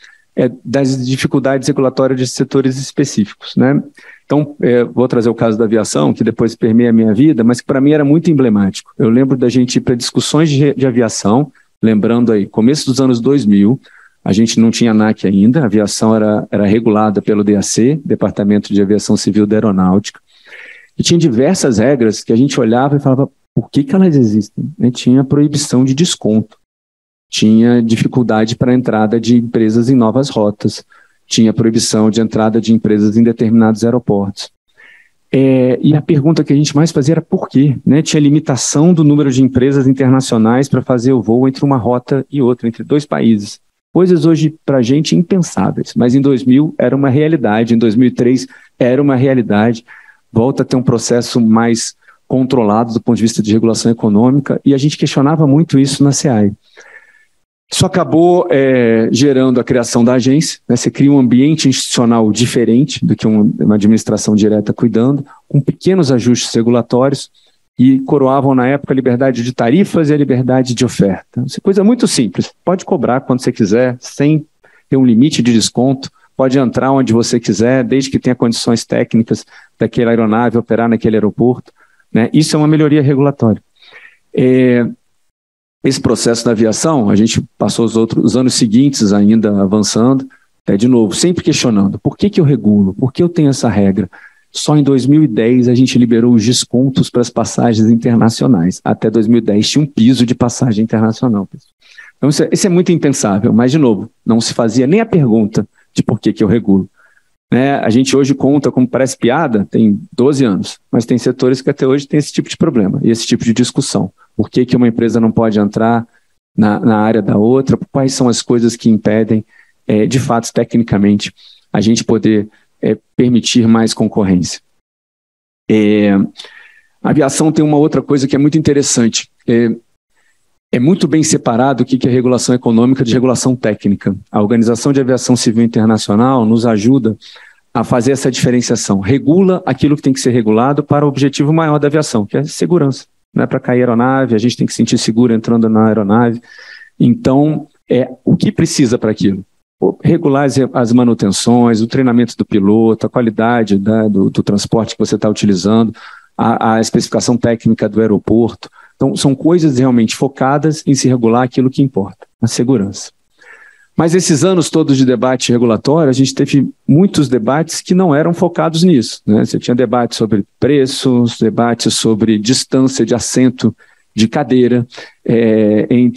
das dificuldades regulatórias de setores específicos, né? Então, vou trazer o caso da aviação, que depois permeia a minha vida, mas que para mim era muito emblemático. Eu lembro da gente ir para discussões de aviação, lembrando aí, começo dos anos 2000, a gente não tinha ANAC ainda, a aviação era regulada pelo DAC, Departamento de Aviação Civil da Aeronáutica, e tinha diversas regras que a gente olhava e falava, por que elas existem? Tinha proibição de desconto, tinha dificuldade para a entrada de empresas em novas rotas, tinha proibição de entrada de empresas em determinados aeroportos. E a pergunta que a gente mais fazia era por quê? Né? Tinha limitação do número de empresas internacionais para fazer o voo entre uma rota e outra, entre dois países. Coisas hoje para a gente impensáveis, mas em 2000 era uma realidade, em 2003 era uma realidade, volta a ter um processo mais controlado do ponto de vista de regulação econômica, e a gente questionava muito isso na CEAI. Isso acabou gerando a criação da agência, né? Você cria um ambiente institucional diferente do que uma administração direta cuidando, com pequenos ajustes regulatórios, e coroavam na época a liberdade de tarifas e a liberdade de oferta. Isso é coisa muito simples, pode cobrar quando você quiser, sem ter um limite de desconto, pode entrar onde você quiser, desde que tenha condições técnicas daquela aeronave operar naquele aeroporto, né? Isso é uma melhoria regulatória. Esse processo da aviação, a gente passou os anos seguintes ainda avançando, de novo, sempre questionando, por que eu regulo? Por que eu tenho essa regra? Só em 2010 a gente liberou os descontos para as passagens internacionais. Até 2010 tinha um piso de passagem internacional. Então isso é muito impensável, mas, de novo, não se fazia nem a pergunta de por que eu regulo. Né? A gente hoje conta, como parece piada, tem 12 anos, mas tem setores que até hoje tem esse tipo de problema e esse tipo de discussão. Por que uma empresa não pode entrar na área da outra? Quais são as coisas que impedem, de fato, tecnicamente, a gente poder permitir mais concorrência? A aviação tem uma outra coisa que é muito interessante. É muito bem separado o que é regulação econômica de regulação técnica. A Organização de Aviação Civil Internacional nos ajuda a fazer essa diferenciação. Regula aquilo que tem que ser regulado para o objetivo maior da aviação, que é segurança. Não é para cair aeronave, a gente tem que se sentir seguro entrando na aeronave. Então, o que precisa para aquilo? Regular as manutenções, o treinamento do piloto, a qualidade do transporte que você está utilizando, a especificação técnica do aeroporto. Então, são coisas realmente focadas em se regular aquilo que importa, a segurança. Mas esses anos todos de debate regulatório, a gente teve muitos debates que não eram focados nisso, né? Você tinha debates sobre preços, debates sobre distância de assento de cadeira em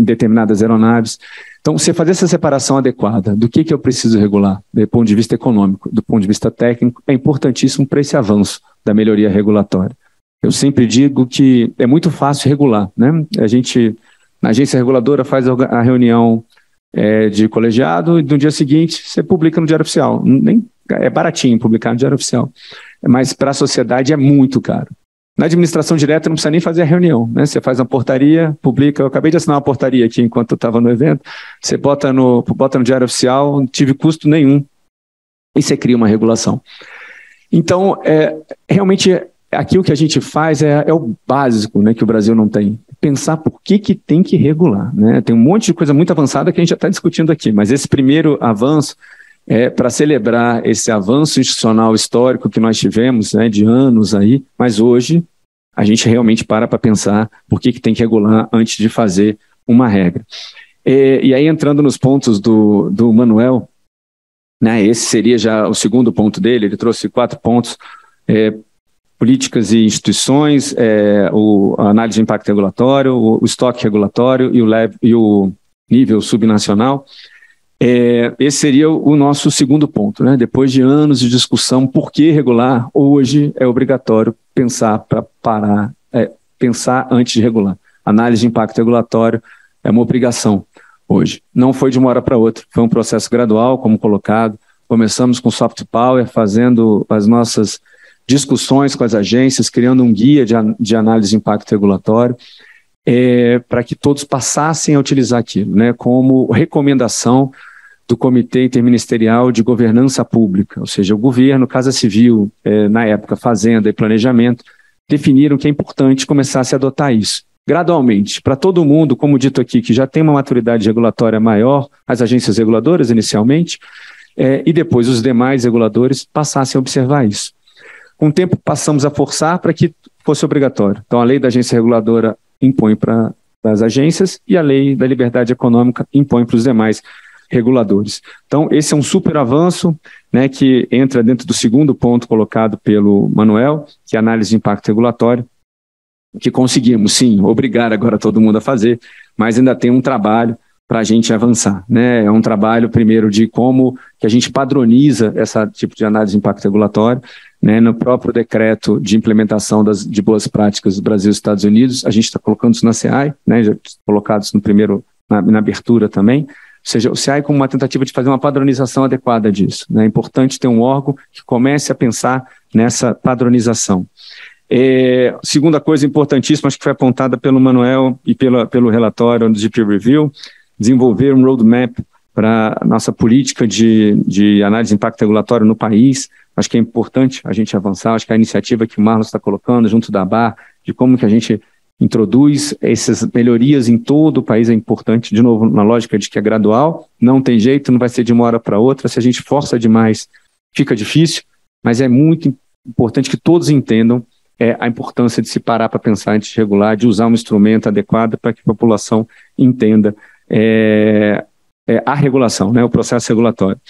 determinadas aeronaves. Então, você fazer essa separação adequada do que eu preciso regular, do ponto de vista econômico, do ponto de vista técnico, é importantíssimo para esse avanço da melhoria regulatória. Eu sempre digo que é muito fácil regular, né? A gente, na agência reguladora, faz a reunião de colegiado e no dia seguinte você publica no Diário Oficial. É baratinho publicar no Diário Oficial, mas para a sociedade é muito caro. Na administração direta não precisa nem fazer a reunião, né? Você faz uma portaria, publica. Eu acabei de assinar uma portaria aqui enquanto eu estava no evento. Você bota no Diário Oficial, não tive custo nenhum, e você cria uma regulação. Então, realmente, aqui o que a gente faz é o básico, né, que o Brasil não tem. Pensar por que tem que regular, né? Tem um monte de coisa muito avançada que a gente já está discutindo aqui, mas esse primeiro avanço para celebrar esse avanço institucional histórico que nós tivemos, né, de anos aí, mas hoje a gente realmente para pensar por que tem que regular antes de fazer uma regra. E aí, entrando nos pontos do Manuel, né, esse seria já o segundo ponto dele, ele trouxe 4 pontos, políticas e instituições, a análise de impacto regulatório, o estoque regulatório e o nível subnacional. Esse seria o nosso segundo ponto, né? Depois de anos de discussão, por que regular, hoje é obrigatório pensar pensar antes de regular. Análise de impacto regulatório é uma obrigação hoje. Não foi de uma hora para outra, foi um processo gradual, como colocado. Começamos com soft power, fazendo as nossas discussões com as agências, criando um guia de análise de impacto regulatório, para que todos passassem a utilizar aquilo, né, como recomendação do Comitê Interministerial de Governança Pública, ou seja, o governo, Casa Civil, na época Fazenda e Planejamento, definiram que é importante começar a se adotar isso. Gradualmente, para todo mundo, como dito aqui, que já tem uma maturidade regulatória maior, as agências reguladoras inicialmente, e depois os demais reguladores passassem a observar isso. Com o tempo, passamos a forçar para que fosse obrigatório. Então, a lei da agência reguladora impõe para as agências e a lei da liberdade econômica impõe para os demais reguladores. Então, esse é um super avanço, né, que entra dentro do segundo ponto colocado pelo Manuel, que é a análise de impacto regulatório, que conseguimos, sim, obrigar agora todo mundo a fazer, mas ainda tem um trabalho para a gente avançar, né? É um trabalho, primeiro, de como que a gente padroniza esse tipo de análise de impacto regulatório, né? No próprio decreto de implementação de boas práticas do Brasil e dos Estados Unidos, a gente está colocando isso na CEAI, né? Já colocados no primeiro, na abertura também, ou seja, o CEAI como uma tentativa de fazer uma padronização adequada disso, né? É importante ter um órgão que comece a pensar nessa padronização. Segunda coisa importantíssima, acho que foi apontada pelo Manuel e pelo relatório de peer review, desenvolver um roadmap para a nossa política de análise de impacto regulatório no país. Acho que é importante a gente avançar, acho que a iniciativa que o Marlos está colocando junto da ABAR, de como que a gente introduz essas melhorias em todo o país, é importante, de novo, na lógica de que é gradual, não tem jeito, não vai ser de uma hora para outra, se a gente força demais, fica difícil, mas é muito importante que todos entendam a importância de se parar para pensar antes de regular, de usar um instrumento adequado para que a população entenda a regulação, né, o processo regulatório.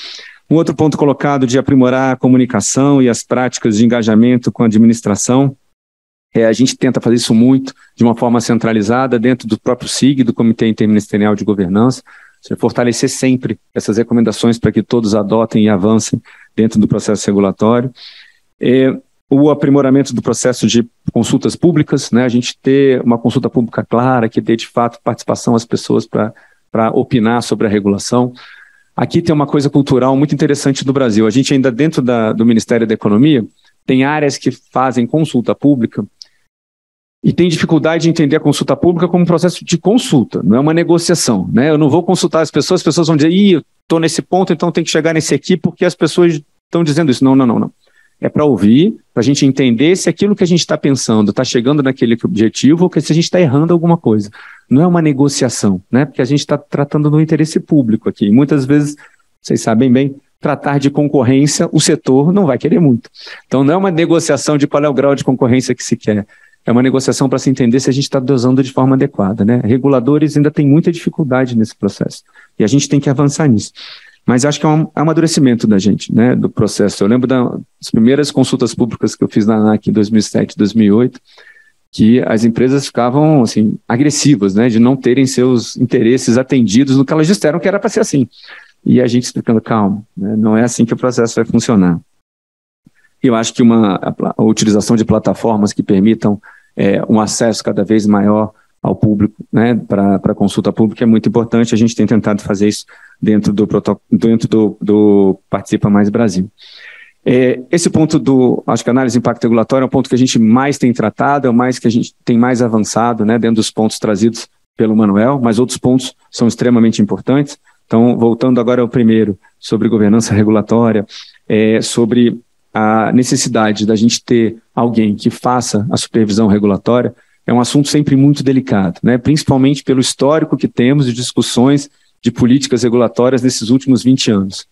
Um outro ponto colocado de aprimorar a comunicação e as práticas de engajamento com a administração. A gente tenta fazer isso muito de uma forma centralizada dentro do próprio SIG, do Comitê Interministerial de Governança, fortalecer sempre essas recomendações para que todos adotem e avancem dentro do processo regulatório. O aprimoramento do processo de consultas públicas, né, a gente ter uma consulta pública clara, que dê de fato participação às pessoas para opinar sobre a regulação. Aqui tem uma coisa cultural muito interessante do Brasil. A gente ainda dentro do Ministério da Economia tem áreas que fazem consulta pública e tem dificuldade de entender a consulta pública como um processo de consulta, não é uma negociação, né? Eu não vou consultar as pessoas vão dizer, eu estou nesse ponto, então tem que chegar nesse aqui porque as pessoas estão dizendo isso. Não. É para ouvir, para a gente entender se aquilo que a gente está pensando está chegando naquele objetivo ou se a gente está errando alguma coisa. Não é uma negociação, né? Porque a gente está tratando do interesse público aqui. E muitas vezes, vocês sabem bem, tratar de concorrência, o setor não vai querer muito. Então não é uma negociação de qual é o grau de concorrência que se quer. É uma negociação para se entender se a gente está dosando de forma adequada, né? Reguladores ainda têm muita dificuldade nesse processo. E a gente tem que avançar nisso. Mas acho que é um amadurecimento da gente, né, do processo. Eu lembro das primeiras consultas públicas que eu fiz na ANAC em 2007, 2008, que as empresas ficavam assim, agressivas, né, de não terem seus interesses atendidos no que elas disseram que era para ser assim. E a gente explicando, calma, né, não é assim que o processo vai funcionar. E eu acho que a utilização de plataformas que permitam um acesso cada vez maior ao público, né, para a consulta pública é muito importante. A gente tem tentado fazer isso dentro do Participa Mais Brasil. Esse ponto acho que a análise de impacto regulatório é um ponto que a gente mais tem tratado, é o mais que a gente tem mais avançado, né, dentro dos pontos trazidos pelo Manuel, mas outros pontos são extremamente importantes. Então, voltando agora ao primeiro, sobre governança regulatória, sobre a necessidade da gente ter alguém que faça a supervisão regulatória, é um assunto sempre muito delicado, né? Principalmente pelo histórico que temos de discussões de políticas regulatórias nesses últimos 20 anos.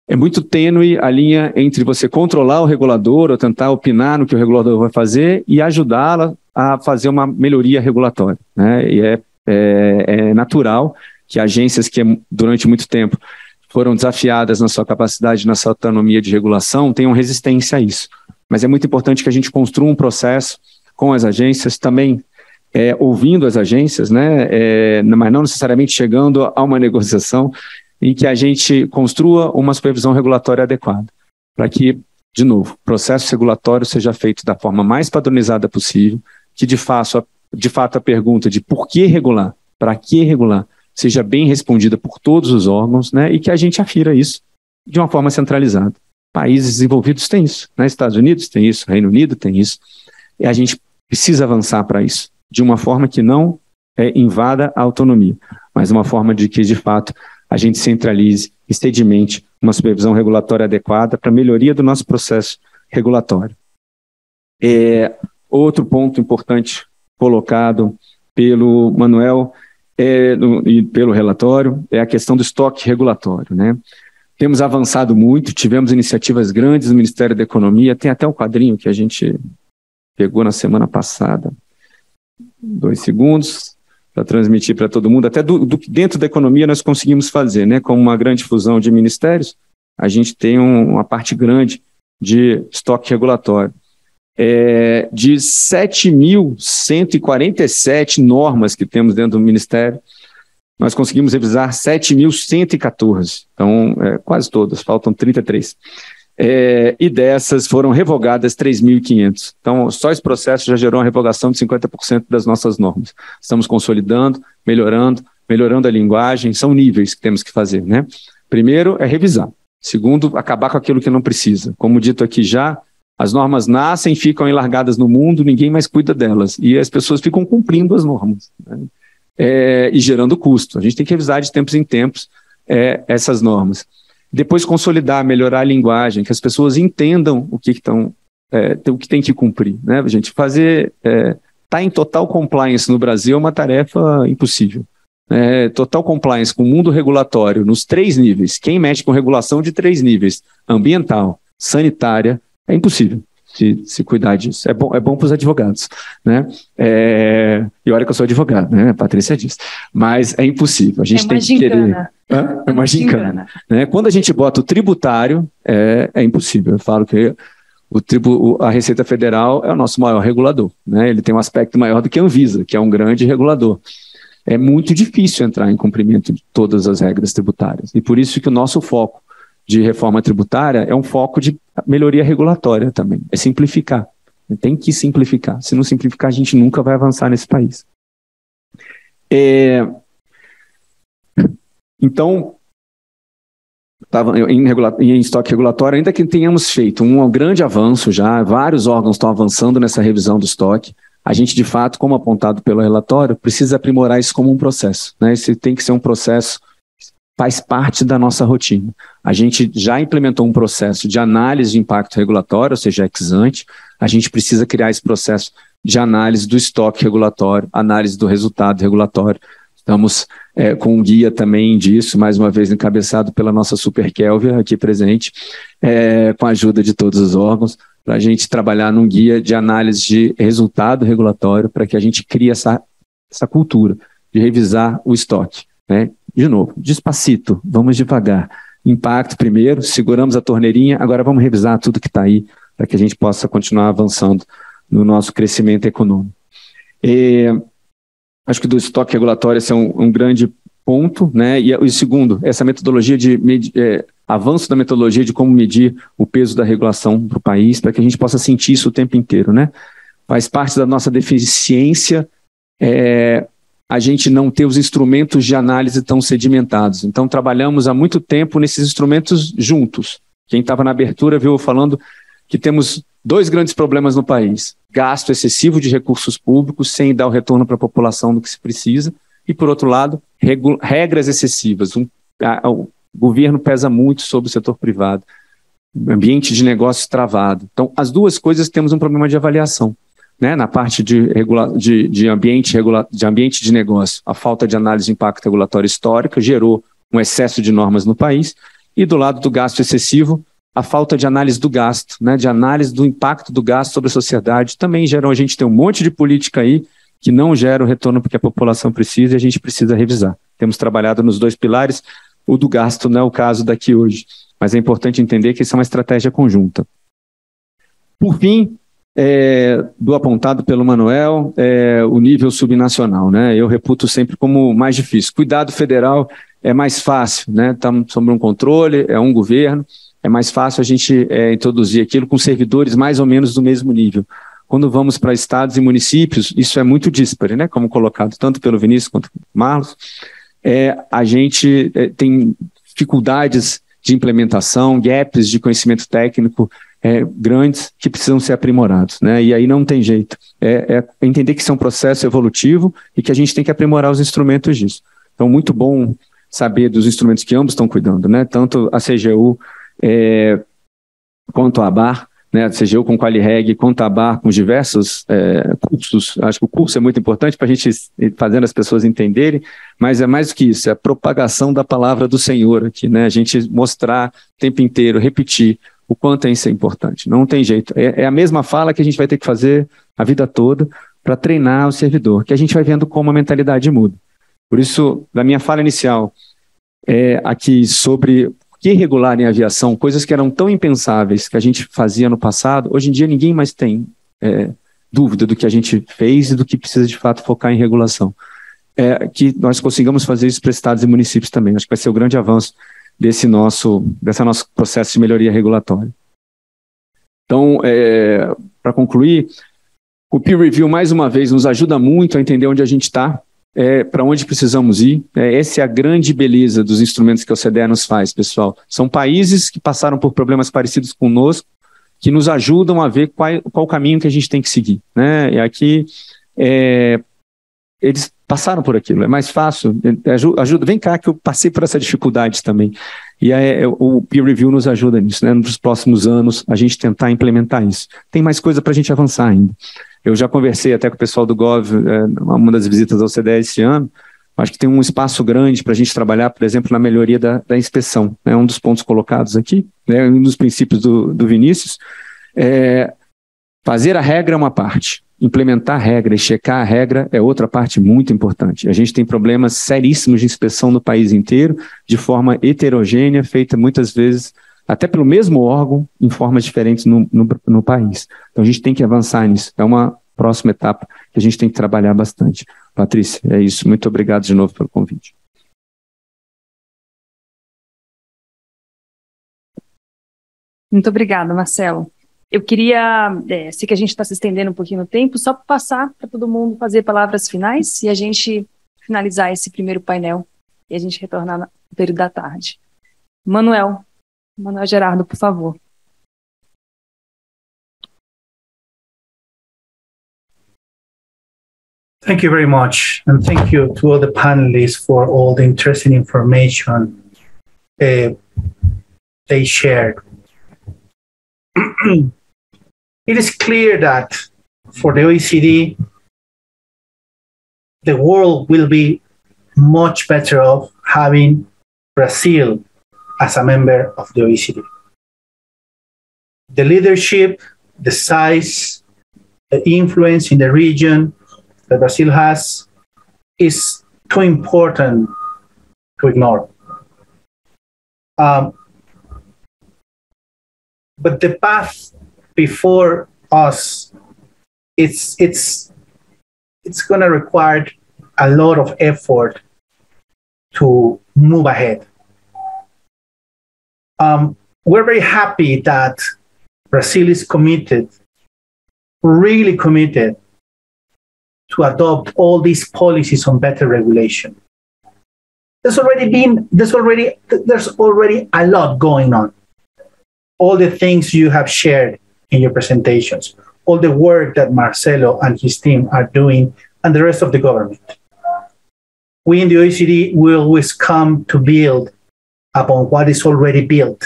É muito tênue a linha entre você controlar o regulador ou tentar opinar no que o regulador vai fazer e ajudá-la a fazer uma melhoria regulatória, né? E é natural que agências que durante muito tempo foram desafiadas na sua capacidade, na sua autonomia de regulação, tenham resistência a isso. Mas é muito importante que a gente construa um processo com as agências, também ouvindo as agências, né, mas não necessariamente chegando a uma negociação, em que a gente construa uma supervisão regulatória adequada, para que, de novo, o processo regulatório seja feito da forma mais padronizada possível, que de fato a pergunta de por que regular, para que regular, seja bem respondida por todos os órgãos, né, e que a gente afira isso de uma forma centralizada. Países desenvolvidos têm isso, né, Estados Unidos tem isso, Reino Unido tem isso, e a gente precisa avançar para isso, de uma forma que não invada a autonomia, mas uma forma de que, de fato, a gente centralize estedimente uma supervisão regulatória adequada para a melhoria do nosso processo regulatório. Outro ponto importante colocado pelo Manuel e pelo relatório é a questão do estoque regulatório, né? Temos avançado muito, tivemos iniciativas grandes no Ministério da Economia, tem até um quadrinho que a gente pegou na semana passada, 2 segundos, para transmitir para todo mundo, até dentro da economia nós conseguimos fazer, né? Com uma grande fusão de ministérios, a gente tem uma parte grande de estoque regulatório. De 7.147 normas que temos dentro do Ministério, nós conseguimos revisar 7.114, então quase todas, faltam 33. E dessas foram revogadas 3.500. Então, só esse processo já gerou uma revogação de 50% das nossas normas. Estamos consolidando, melhorando a linguagem, são níveis que temos que fazer, né? Primeiro é revisar. Segundo, acabar com aquilo que não precisa. Como dito aqui já, as normas nascem, ficam enlargadas no mundo, ninguém mais cuida delas. E as pessoas ficam cumprindo as normas, né? E gerando custo. A gente tem que revisar de tempos em tempos essas normas. Depois consolidar, melhorar a linguagem, que as pessoas entendam o que tem que cumprir, né? A gente fazer em total compliance no Brasil é uma tarefa impossível. Total compliance com o mundo regulatório nos 3 níveis. Quem mexe com regulação de 3 níveis, ambiental, sanitária, é impossível se cuidar disso. É bom para os advogados, né? E olha que eu sou advogado, né? A Patrícia disse. Mas é impossível. A gente tem que querer. É uma gincana. Né? Quando a gente bota o tributário, é impossível. Eu falo que a Receita Federal é o nosso maior regulador, né? Ele tem um aspecto maior do que a Anvisa, que é um grande regulador. É muito difícil entrar em cumprimento de todas as regras tributárias. E por isso que o nosso foco de reforma tributária é um foco de melhoria regulatória também. É simplificar. Tem que simplificar. Se não simplificar, a gente nunca vai avançar nesse país. Então, em estoque regulatório, ainda que tenhamos feito um grande avanço já, vários órgãos estão avançando nessa revisão do estoque, a gente, de fato, como apontado pelo relatório, precisa aprimorar isso como um processo, né? Esse tem que ser um processo que faz parte da nossa rotina. A gente já implementou um processo de análise de impacto regulatório, ou seja, ex ante. A gente precisa criar esse processo de análise do estoque regulatório, análise do resultado regulatório. Estamos com um guia também disso, mais uma vez encabeçado pela nossa Super Kelvia, aqui presente, com a ajuda de todos os órgãos, para a gente trabalhar num guia de análise de resultado regulatório, para que a gente crie essa cultura de revisar o estoque, né? De novo, despacito, vamos devagar. Impacto primeiro, seguramos a torneirinha, agora vamos revisar tudo que está aí, para que a gente possa continuar avançando no nosso crescimento econômico. Acho que do estoque regulatório esse é um grande ponto, né? E o segundo, essa metodologia avanço da metodologia de como medir o peso da regulação para o país, para que a gente possa sentir isso o tempo inteiro, né? Faz parte da nossa deficiência a gente não ter os instrumentos de análise tão sedimentados. Então, trabalhamos há muito tempo nesses instrumentos juntos. Quem estava na abertura viu falando que temos 2 grandes problemas no país: gasto excessivo de recursos públicos sem dar o retorno para a população do que se precisa, e, por outro lado, regras excessivas. O governo pesa muito sobre o setor privado, ambiente de negócios travado. Então, as duas coisas temos um problema de avaliação, né? Na parte de ambiente de negócio, a falta de análise de impacto regulatório histórica gerou um excesso de normas no país, e do lado do gasto excessivo, a falta de análise do gasto, né? De análise do impacto do gasto sobre a sociedade, também gerou. A gente tem um monte de política aí que não gera o retorno porque a população precisa, e a gente precisa revisar. Temos trabalhado nos 2 pilares. O do gasto não é o caso daqui hoje, mas é importante entender que isso é uma estratégia conjunta. Por fim, do apontado pelo Manuel, o nível subnacional, né? Eu reputo sempre como mais difícil. Cuidado federal é mais fácil, né? Estamos sob um controle, é um governo, é mais fácil a gente introduzir aquilo com servidores mais ou menos do mesmo nível. Quando vamos para estados e municípios, isso é muito díspare, né? Como colocado tanto pelo Vinícius quanto pelo Marlos. A gente tem dificuldades de implementação, gaps de conhecimento técnico grandes que precisam ser aprimorados, né? E aí não tem jeito. Entender que isso é um processo evolutivo e que a gente tem que aprimorar os instrumentos disso. Então, muito bom saber dos instrumentos que ambos estão cuidando, né? Tanto a CGU quanto a ABAR, né? A CGU com Qualireg, quanto a ABAR com diversos cursos. Acho que o curso é muito importante para a gente fazer as pessoas entenderem, mas é mais do que isso, é a propagação da palavra do Senhor aqui, né? A gente mostrar o tempo inteiro, repetir o quanto isso é importante. Não tem jeito. É a mesma fala que a gente vai ter que fazer a vida toda para treinar o servidor, que a gente vai vendo como a mentalidade muda. Por isso, na minha fala inicial, aqui sobre o que regular em aviação, coisas que eram tão impensáveis que a gente fazia no passado, hoje em dia ninguém mais tem dúvida do que a gente fez e do que precisa de fato focar em regulação. Que nós consigamos fazer isso para estados e municípios também. Acho que vai ser o grande avanço desse nosso processo de melhoria regulatória. Então, para concluir, o peer review, mais uma vez, nos ajuda muito a entender onde a gente está, para onde precisamos ir. Essa é a grande beleza dos instrumentos que a OCDE nos faz, pessoal. São países que passaram por problemas parecidos conosco, que nos ajudam a ver qual o caminho que a gente tem que seguir, né? E aqui, eles passaram por aquilo, é mais fácil, ajuda, vem cá que eu passei por essa dificuldade também. E o peer review nos ajuda nisso, né? Nos próximos anos, a gente tentar implementar isso. Tem mais coisa para a gente avançar ainda. Eu já conversei até com o pessoal do Gov, uma das visitas ao CDE esse ano. Acho que tem um espaço grande para a gente trabalhar, por exemplo, na melhoria da inspeção. É um dos pontos colocados aqui, né? Um dos princípios do Vinícius. Fazer a regra é uma parte. Implementar a regra e checar a regra é outra parte muito importante. A gente tem problemas seríssimos de inspeção no país inteiro, de forma heterogênea, feita muitas vezes até pelo mesmo órgão, em formas diferentes no país. Então a gente tem que avançar nisso. É uma próxima etapa que a gente tem que trabalhar bastante. Patrícia, é isso. Muito obrigado de novo pelo convite. Muito obrigada, Marcelo. Eu queria, sei que a gente está se estendendo um pouquinho no tempo, só passar para todo mundo fazer palavras finais e a gente finalizar esse primeiro painel e a gente retornar no período da tarde. Manuel Gerardo, por favor. Thank you very much, and thank you to all the panelists for all the interesting information they shared. It is clear that for the OECD, the world will be much better off having Brazil as a member of the OECD. The leadership, the size, the influence in the region that Brazil has is too important to ignore. But the path before us, it's going to require a lot of effort to move ahead. We're very happy that Brazil is committed, really committed, to adopt all these policies on better regulation. There's already a lot going on. All the things you have shared in your presentations, all the work that Marcelo and his team are doing, and the rest of the government. We in the OECD will always come to build upon what is already built.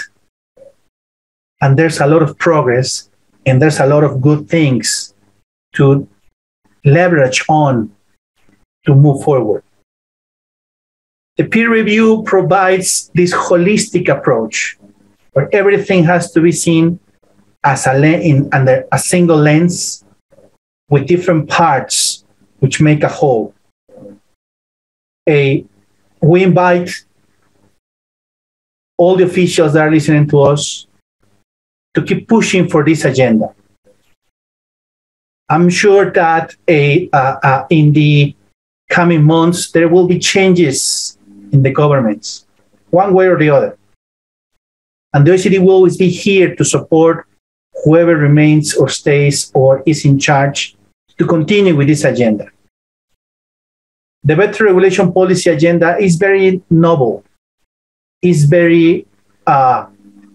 And there's a lot of progress, and there's a lot of good things to leverage on to move forward. The peer review provides this holistic approach where everything has to be seen as under a single lens with different parts which make a whole. We invite all the officials that are listening to us to keep pushing for this agenda. I'm sure that in the coming months, there will be changes in the governments, one way or the other. And the OECD will always be here to support whoever remains or stays or is in charge to continue with this agenda. The better regulation policy agenda is very noble, is very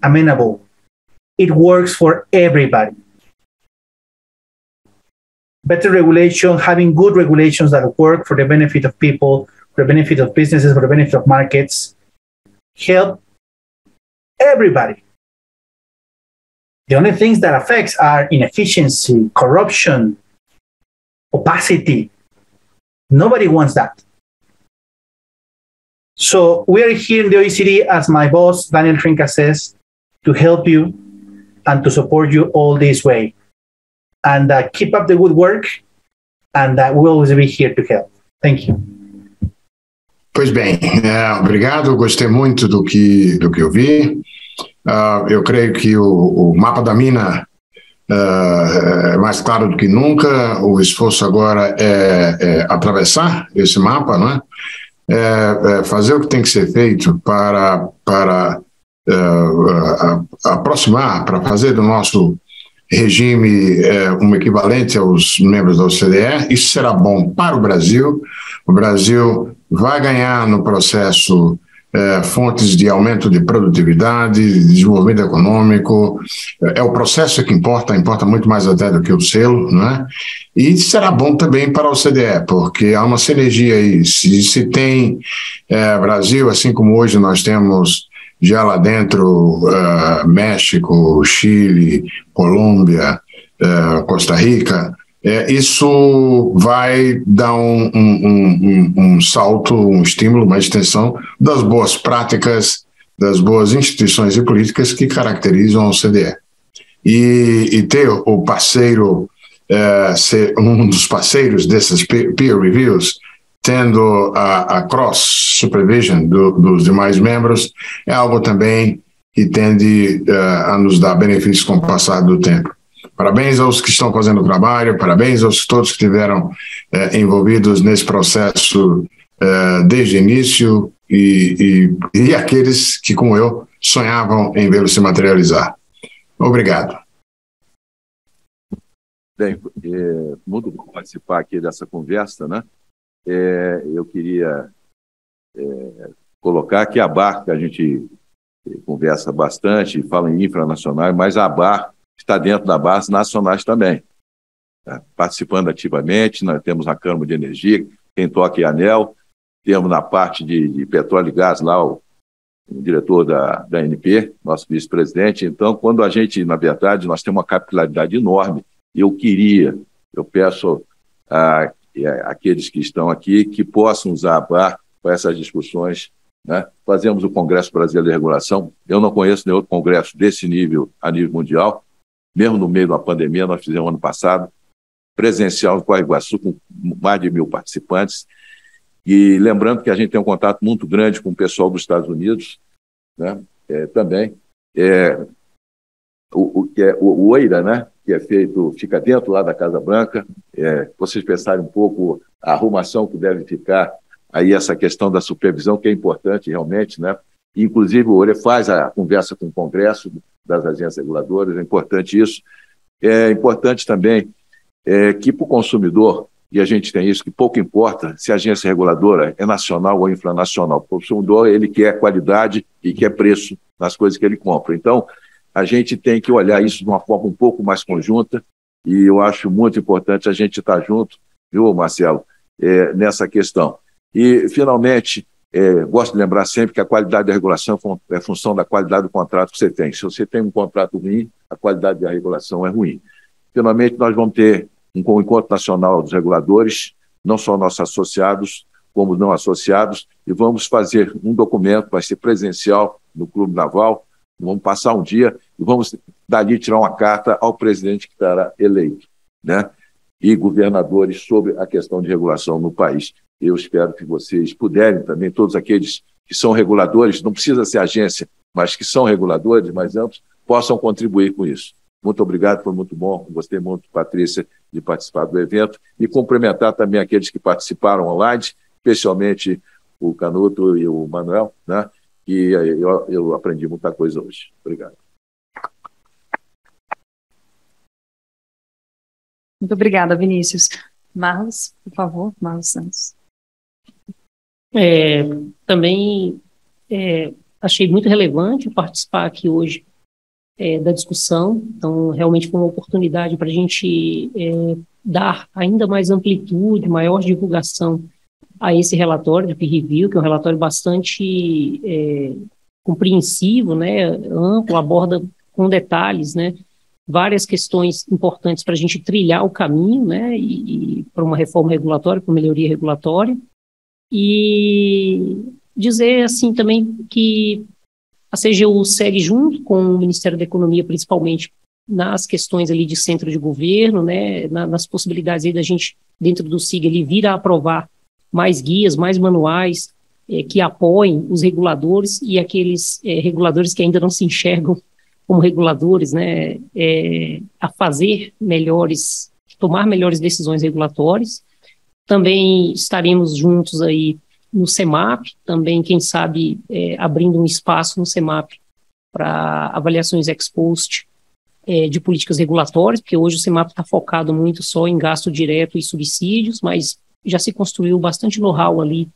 amenable. It works for everybody. Better regulation, having good regulations that work for the benefit of people, for the benefit of businesses, for the benefit of markets, help everybody. The only things that affects are inefficiency, corruption, opacity. Nobody wants that. So we are here in the OECD, as my boss, Daniel Trinca, says, to help you and to support you all this way. And keep up the good work, and we'll always be here to help. Thank you. Pois bem, obrigado, gostei muito do que eu vi. Eu creio que o mapa da mina é mais claro do que nunca. O esforço agora é atravessar esse mapa, não é? Fazer o que tem que ser feito para aproximar, para fazer do nosso regime um equivalente aos membros da OCDE. Isso será bom para o Brasil. O Brasil vai ganhar no processo fontes de aumento de produtividade, de desenvolvimento econômico. É o processo que importa muito mais até do que o selo, não é? E será bom também para o CDE, porque há uma sinergia aí. Se tem Brasil, assim como hoje nós temos já lá dentro México, Chile, Colômbia, Costa Rica, isso vai dar um salto, um estímulo, uma extensão das boas práticas, das boas instituições e políticas que caracterizam o CDE. E ter o parceiro, ser um dos parceiros desses peer reviews, tendo a cross-supervision dos demais membros, é algo também que tende a nos dar benefícios com o passar do tempo. Parabéns aos que estão fazendo o trabalho, parabéns aos todos que estiveram envolvidos nesse processo desde o início e aqueles que, como eu, sonhavam em vê-lo se materializar. Obrigado. Bem, muito bom participar aqui dessa conversa, né? Eu queria colocar que a BAR, que a gente conversa bastante, fala em infranacional, mas a BAR está dentro da base nacionais também, participando ativamente. Nós temos a Câmara de Energia, quem toca é a ANEEL, temos na parte de petróleo e gás lá o diretor da ANP, nosso vice-presidente. Então, quando a gente, na verdade, nós temos uma capilaridade enorme, e eu peço àqueles que estão aqui que possam usar a BAR para essas discussões, né? Fazemos o Congresso Brasileiro de Regulação. Eu não conheço nenhum outro congresso desse nível a nível mundial. Mesmo no meio da pandemia, nós fizemos ano passado, presencial em Foz do Iguaçu, com mais de 1.000 participantes. E lembrando que a gente tem um contato muito grande com o pessoal dos Estados Unidos, né? Também. O OIRA, né? Que é feito, fica dentro lá da Casa Branca. Vocês pensarem um pouco a arrumação que deve ficar aí, essa questão da supervisão, que é importante realmente, né? Inclusive, o OIRA faz a conversa com o Congresso das agências reguladoras, é importante isso. É importante também que para o consumidor, e a gente tem isso, que pouco importa se a agência reguladora é nacional ou infranacional. O consumidor, ele quer qualidade e quer preço nas coisas que ele compra. Então, a gente tem que olhar isso de uma forma um pouco mais conjunta, e eu acho muito importante a gente estar junto, viu, Marcelo, nessa questão. E, finalmente, gosto de lembrar sempre que a qualidade da regulação é função da qualidade do contrato que você tem. Se você tem um contrato ruim, a qualidade da regulação é ruim. Finalmente, nós vamos ter um encontro nacional dos reguladores, não só nossos associados, como não associados, e vamos fazer um documento, vai ser presencial no Clube Naval, vamos passar um dia e vamos dali tirar uma carta ao presidente que estará eleito, né? E governadores sobre a questão de regulação no país. Eu espero que vocês puderem também, todos aqueles que são reguladores, não precisa ser agência, mas que são reguladores mais amplos, possam contribuir com isso. Muito obrigado, foi muito bom. Gostei muito, Patrícia, de participar do evento e cumprimentar também aqueles que participaram online, especialmente o Canuto e o Manuel, né? E eu aprendi muita coisa hoje. Obrigado. Muito obrigada, Vinícius. Marlos, por favor, Marlos Santos. Também achei muito relevante participar aqui hoje da discussão. Então, realmente foi uma oportunidade para a gente dar ainda mais amplitude, maior divulgação a esse relatório de peer review, que é um relatório bastante compreensivo, né, amplo, aborda com detalhes, né, várias questões importantes para a gente trilhar o caminho, né, e para uma reforma regulatória, para uma melhoria regulatória. E dizer assim também que a CGU segue junto com o Ministério da Economia, principalmente nas questões ali de centro de governo, né, nas possibilidades aí da gente, dentro do SIG, ele vir a aprovar mais guias, mais manuais que apoiem os reguladores e aqueles reguladores que ainda não se enxergam como reguladores, né, a fazer melhores, tomar melhores decisões regulatórias. Também estaremos juntos aí no CEMAP, também, quem sabe, abrindo um espaço no CEMAP para avaliações ex post de políticas regulatórias, porque hoje o CEMAP está focado muito só em gasto direto e subsídios, mas já se construiu bastante know-how ali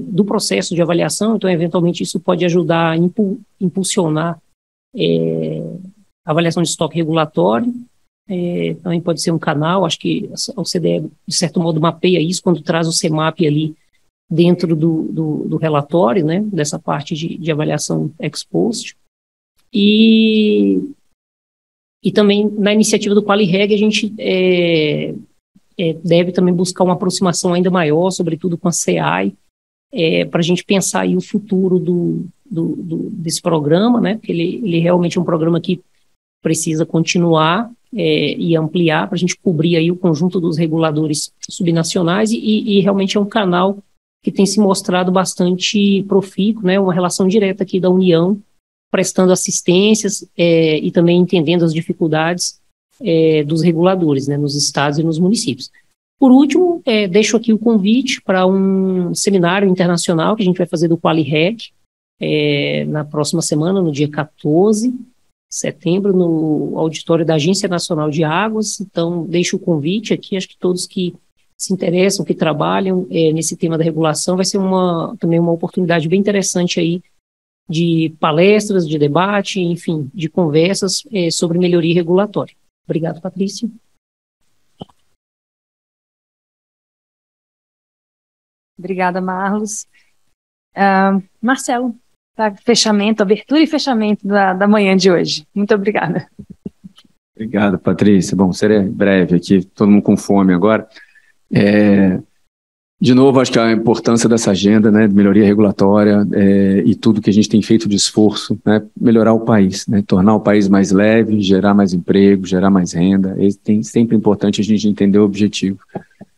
do processo de avaliação, então, eventualmente, isso pode ajudar a impulsionar a avaliação de estoque regulatório. Também pode ser um canal, acho que a OCDE, de certo modo, mapeia isso quando traz o CEMAP ali dentro do relatório, né, dessa parte de avaliação ex post. E também, na iniciativa do QualiReg, a gente deve também buscar uma aproximação ainda maior, sobretudo com a CEAI, para a gente pensar aí o futuro desse programa, né, porque ele realmente é um programa que precisa continuar e ampliar para a gente cobrir aí o conjunto dos reguladores subnacionais e realmente é um canal que tem se mostrado bastante profícuo, né, uma relação direta aqui da União, prestando assistências e também entendendo as dificuldades dos reguladores, né, nos estados e nos municípios. Por último, deixo aqui o convite para um seminário internacional que a gente vai fazer do QualiReg na próxima semana, no dia 14 de setembro, no auditório da Agência Nacional de Águas. Então, deixo o convite aqui, acho que todos que se interessam, que trabalham nesse tema da regulação, vai ser também uma oportunidade bem interessante aí de palestras, de debate, enfim, de conversas sobre melhoria regulatória. Obrigado, Patrícia. Obrigada, Marlos. Marcelo, para abertura e fechamento da manhã de hoje. Muito obrigada. Obrigado, Patrícia. Bom, serei breve aqui, todo mundo com fome agora. De novo, acho que a importância dessa agenda, né, de melhoria regulatória e tudo que a gente tem feito de esforço, né, melhorar o país, né, tornar o país mais leve, gerar mais emprego, gerar mais renda. É sempre importante a gente entender o objetivo.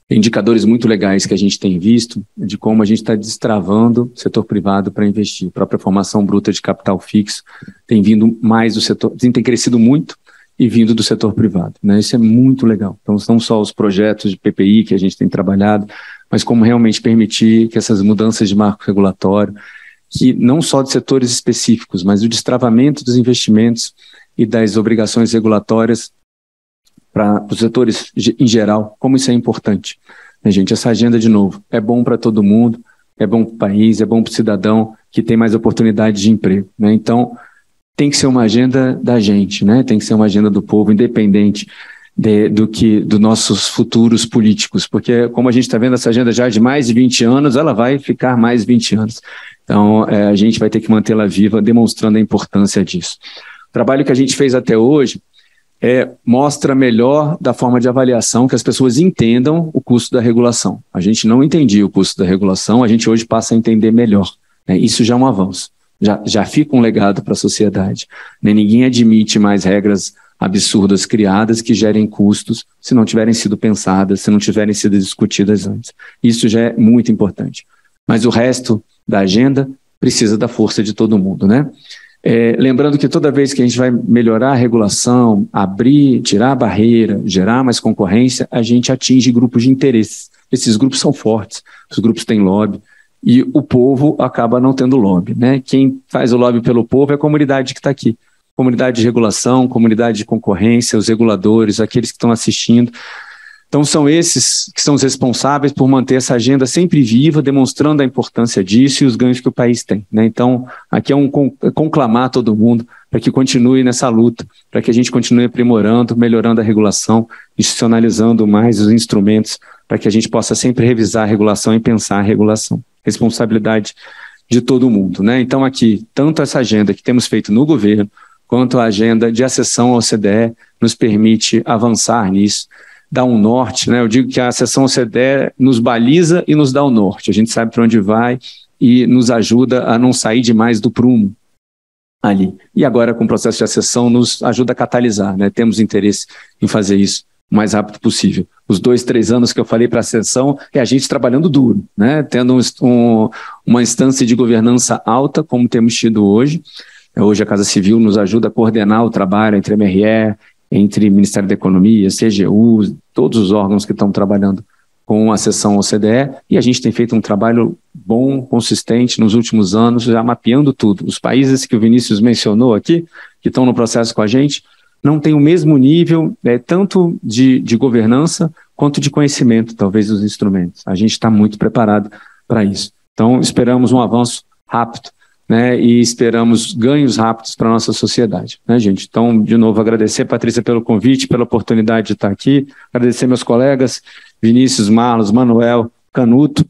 Tem indicadores muito legais que a gente tem visto de como a gente está destravando o setor privado para investir. A própria formação bruta de capital fixo tem vindo mais do setor, tem crescido muito e vindo do setor privado, né? Isso é muito legal. Então, não só os projetos de PPI que a gente tem trabalhado, mas como realmente permitir que essas mudanças de marco regulatório, que não só de setores específicos, mas o destravamento dos investimentos e das obrigações regulatórias para os setores em geral, como isso é importante. Gente, essa agenda, de novo, é bom para todo mundo, é bom para o país, é bom para o cidadão que tem mais oportunidade de emprego, né? Então, tem que ser uma agenda da gente, né? Tem que ser uma agenda do povo, independente dos nossos futuros políticos, porque como a gente está vendo essa agenda já de mais de 20 anos, ela vai ficar mais 20 anos. Então, a gente vai ter que mantê-la viva, demonstrando a importância disso. O trabalho que a gente fez até hoje mostra melhor da forma de avaliação que as pessoas entendam o custo da regulação. A gente não entendia o custo da regulação, a gente hoje passa a entender melhor, né? Isso já é um avanço, já fica um legado para a sociedade, né? Ninguém admite mais regras absurdas criadas que gerem custos se não tiverem sido pensadas, se não tiverem sido discutidas antes. Isso já é muito importante. Mas o resto da agenda precisa da força de todo mundo, né? Lembrando que toda vez que a gente vai melhorar a regulação, tirar a barreira, gerar mais concorrência, a gente atinge grupos de interesse. Esses grupos são fortes, os grupos têm lobby, e o povo acaba não tendo lobby, né? Quem faz o lobby pelo povo é a comunidade que está aqui. Comunidade de regulação, comunidade de concorrência, os reguladores, aqueles que estão assistindo. Então, são esses que são os responsáveis por manter essa agenda sempre viva, demonstrando a importância disso e os ganhos que o país tem, né? Então, aqui é conclamar todo mundo para que continue nessa luta, para que a gente continue aprimorando, melhorando a regulação, institucionalizando mais os instrumentos, para que a gente possa sempre revisar a regulação e pensar a regulação. Responsabilidade de todo mundo, né? Então, aqui, tanto essa agenda que temos feito no governo, quanto a agenda de acessão ao OCDE nos permite avançar nisso, dar um norte, né? Eu digo que a acessão ao OCDE nos baliza e nos dá o norte. A gente sabe para onde vai e nos ajuda a não sair demais do prumo ali. E agora, com o processo de acessão, nos ajuda a catalisar, né? Temos interesse em fazer isso o mais rápido possível. Os 2, 3 anos que eu falei para a acessão é a gente trabalhando duro, né? Tendo uma instância de governança alta, como temos tido hoje. Hoje a Casa Civil nos ajuda a coordenar o trabalho entre MRE, entre Ministério da Economia, CGU, todos os órgãos que estão trabalhando com a acessão ao OCDE, e a gente tem feito um trabalho bom, consistente nos últimos anos, já mapeando tudo. Os países que o Vinícius mencionou aqui, que estão no processo com a gente, não têm o mesmo nível, tanto de governança quanto de conhecimento, talvez, dos instrumentos. A gente está muito preparado para isso. Então, esperamos um avanço rápido, né, e esperamos ganhos rápidos para a nossa sociedade, né, gente? Então, de novo, agradecer, Patrícia, pelo convite, pela oportunidade de estar aqui, agradecer meus colegas, Vinícius, Marlos, Manuel, Canuto,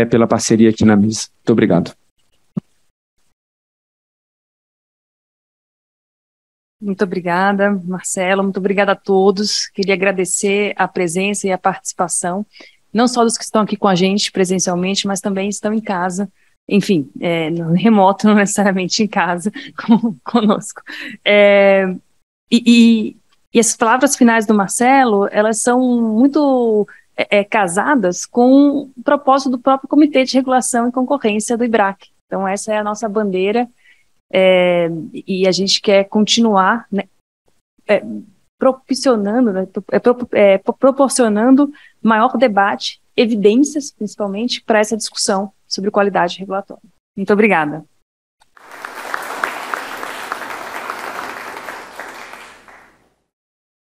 pela parceria aqui na mesa. Muito obrigado. Muito obrigada, Marcelo, muito obrigada a todos. Queria agradecer a presença e a participação, não só dos que estão aqui com a gente presencialmente, mas também estão em casa, enfim, no remoto, não necessariamente em casa, conosco. E as palavras finais do Marcelo, elas são muito casadas com o propósito do próprio Comitê de Regulação e Concorrência do IBRAC. Então, essa é a nossa bandeira, e a gente quer continuar, né, proporcionando maior debate, evidências, principalmente, para essa discussão sobre qualidade regulatória. Muito obrigada.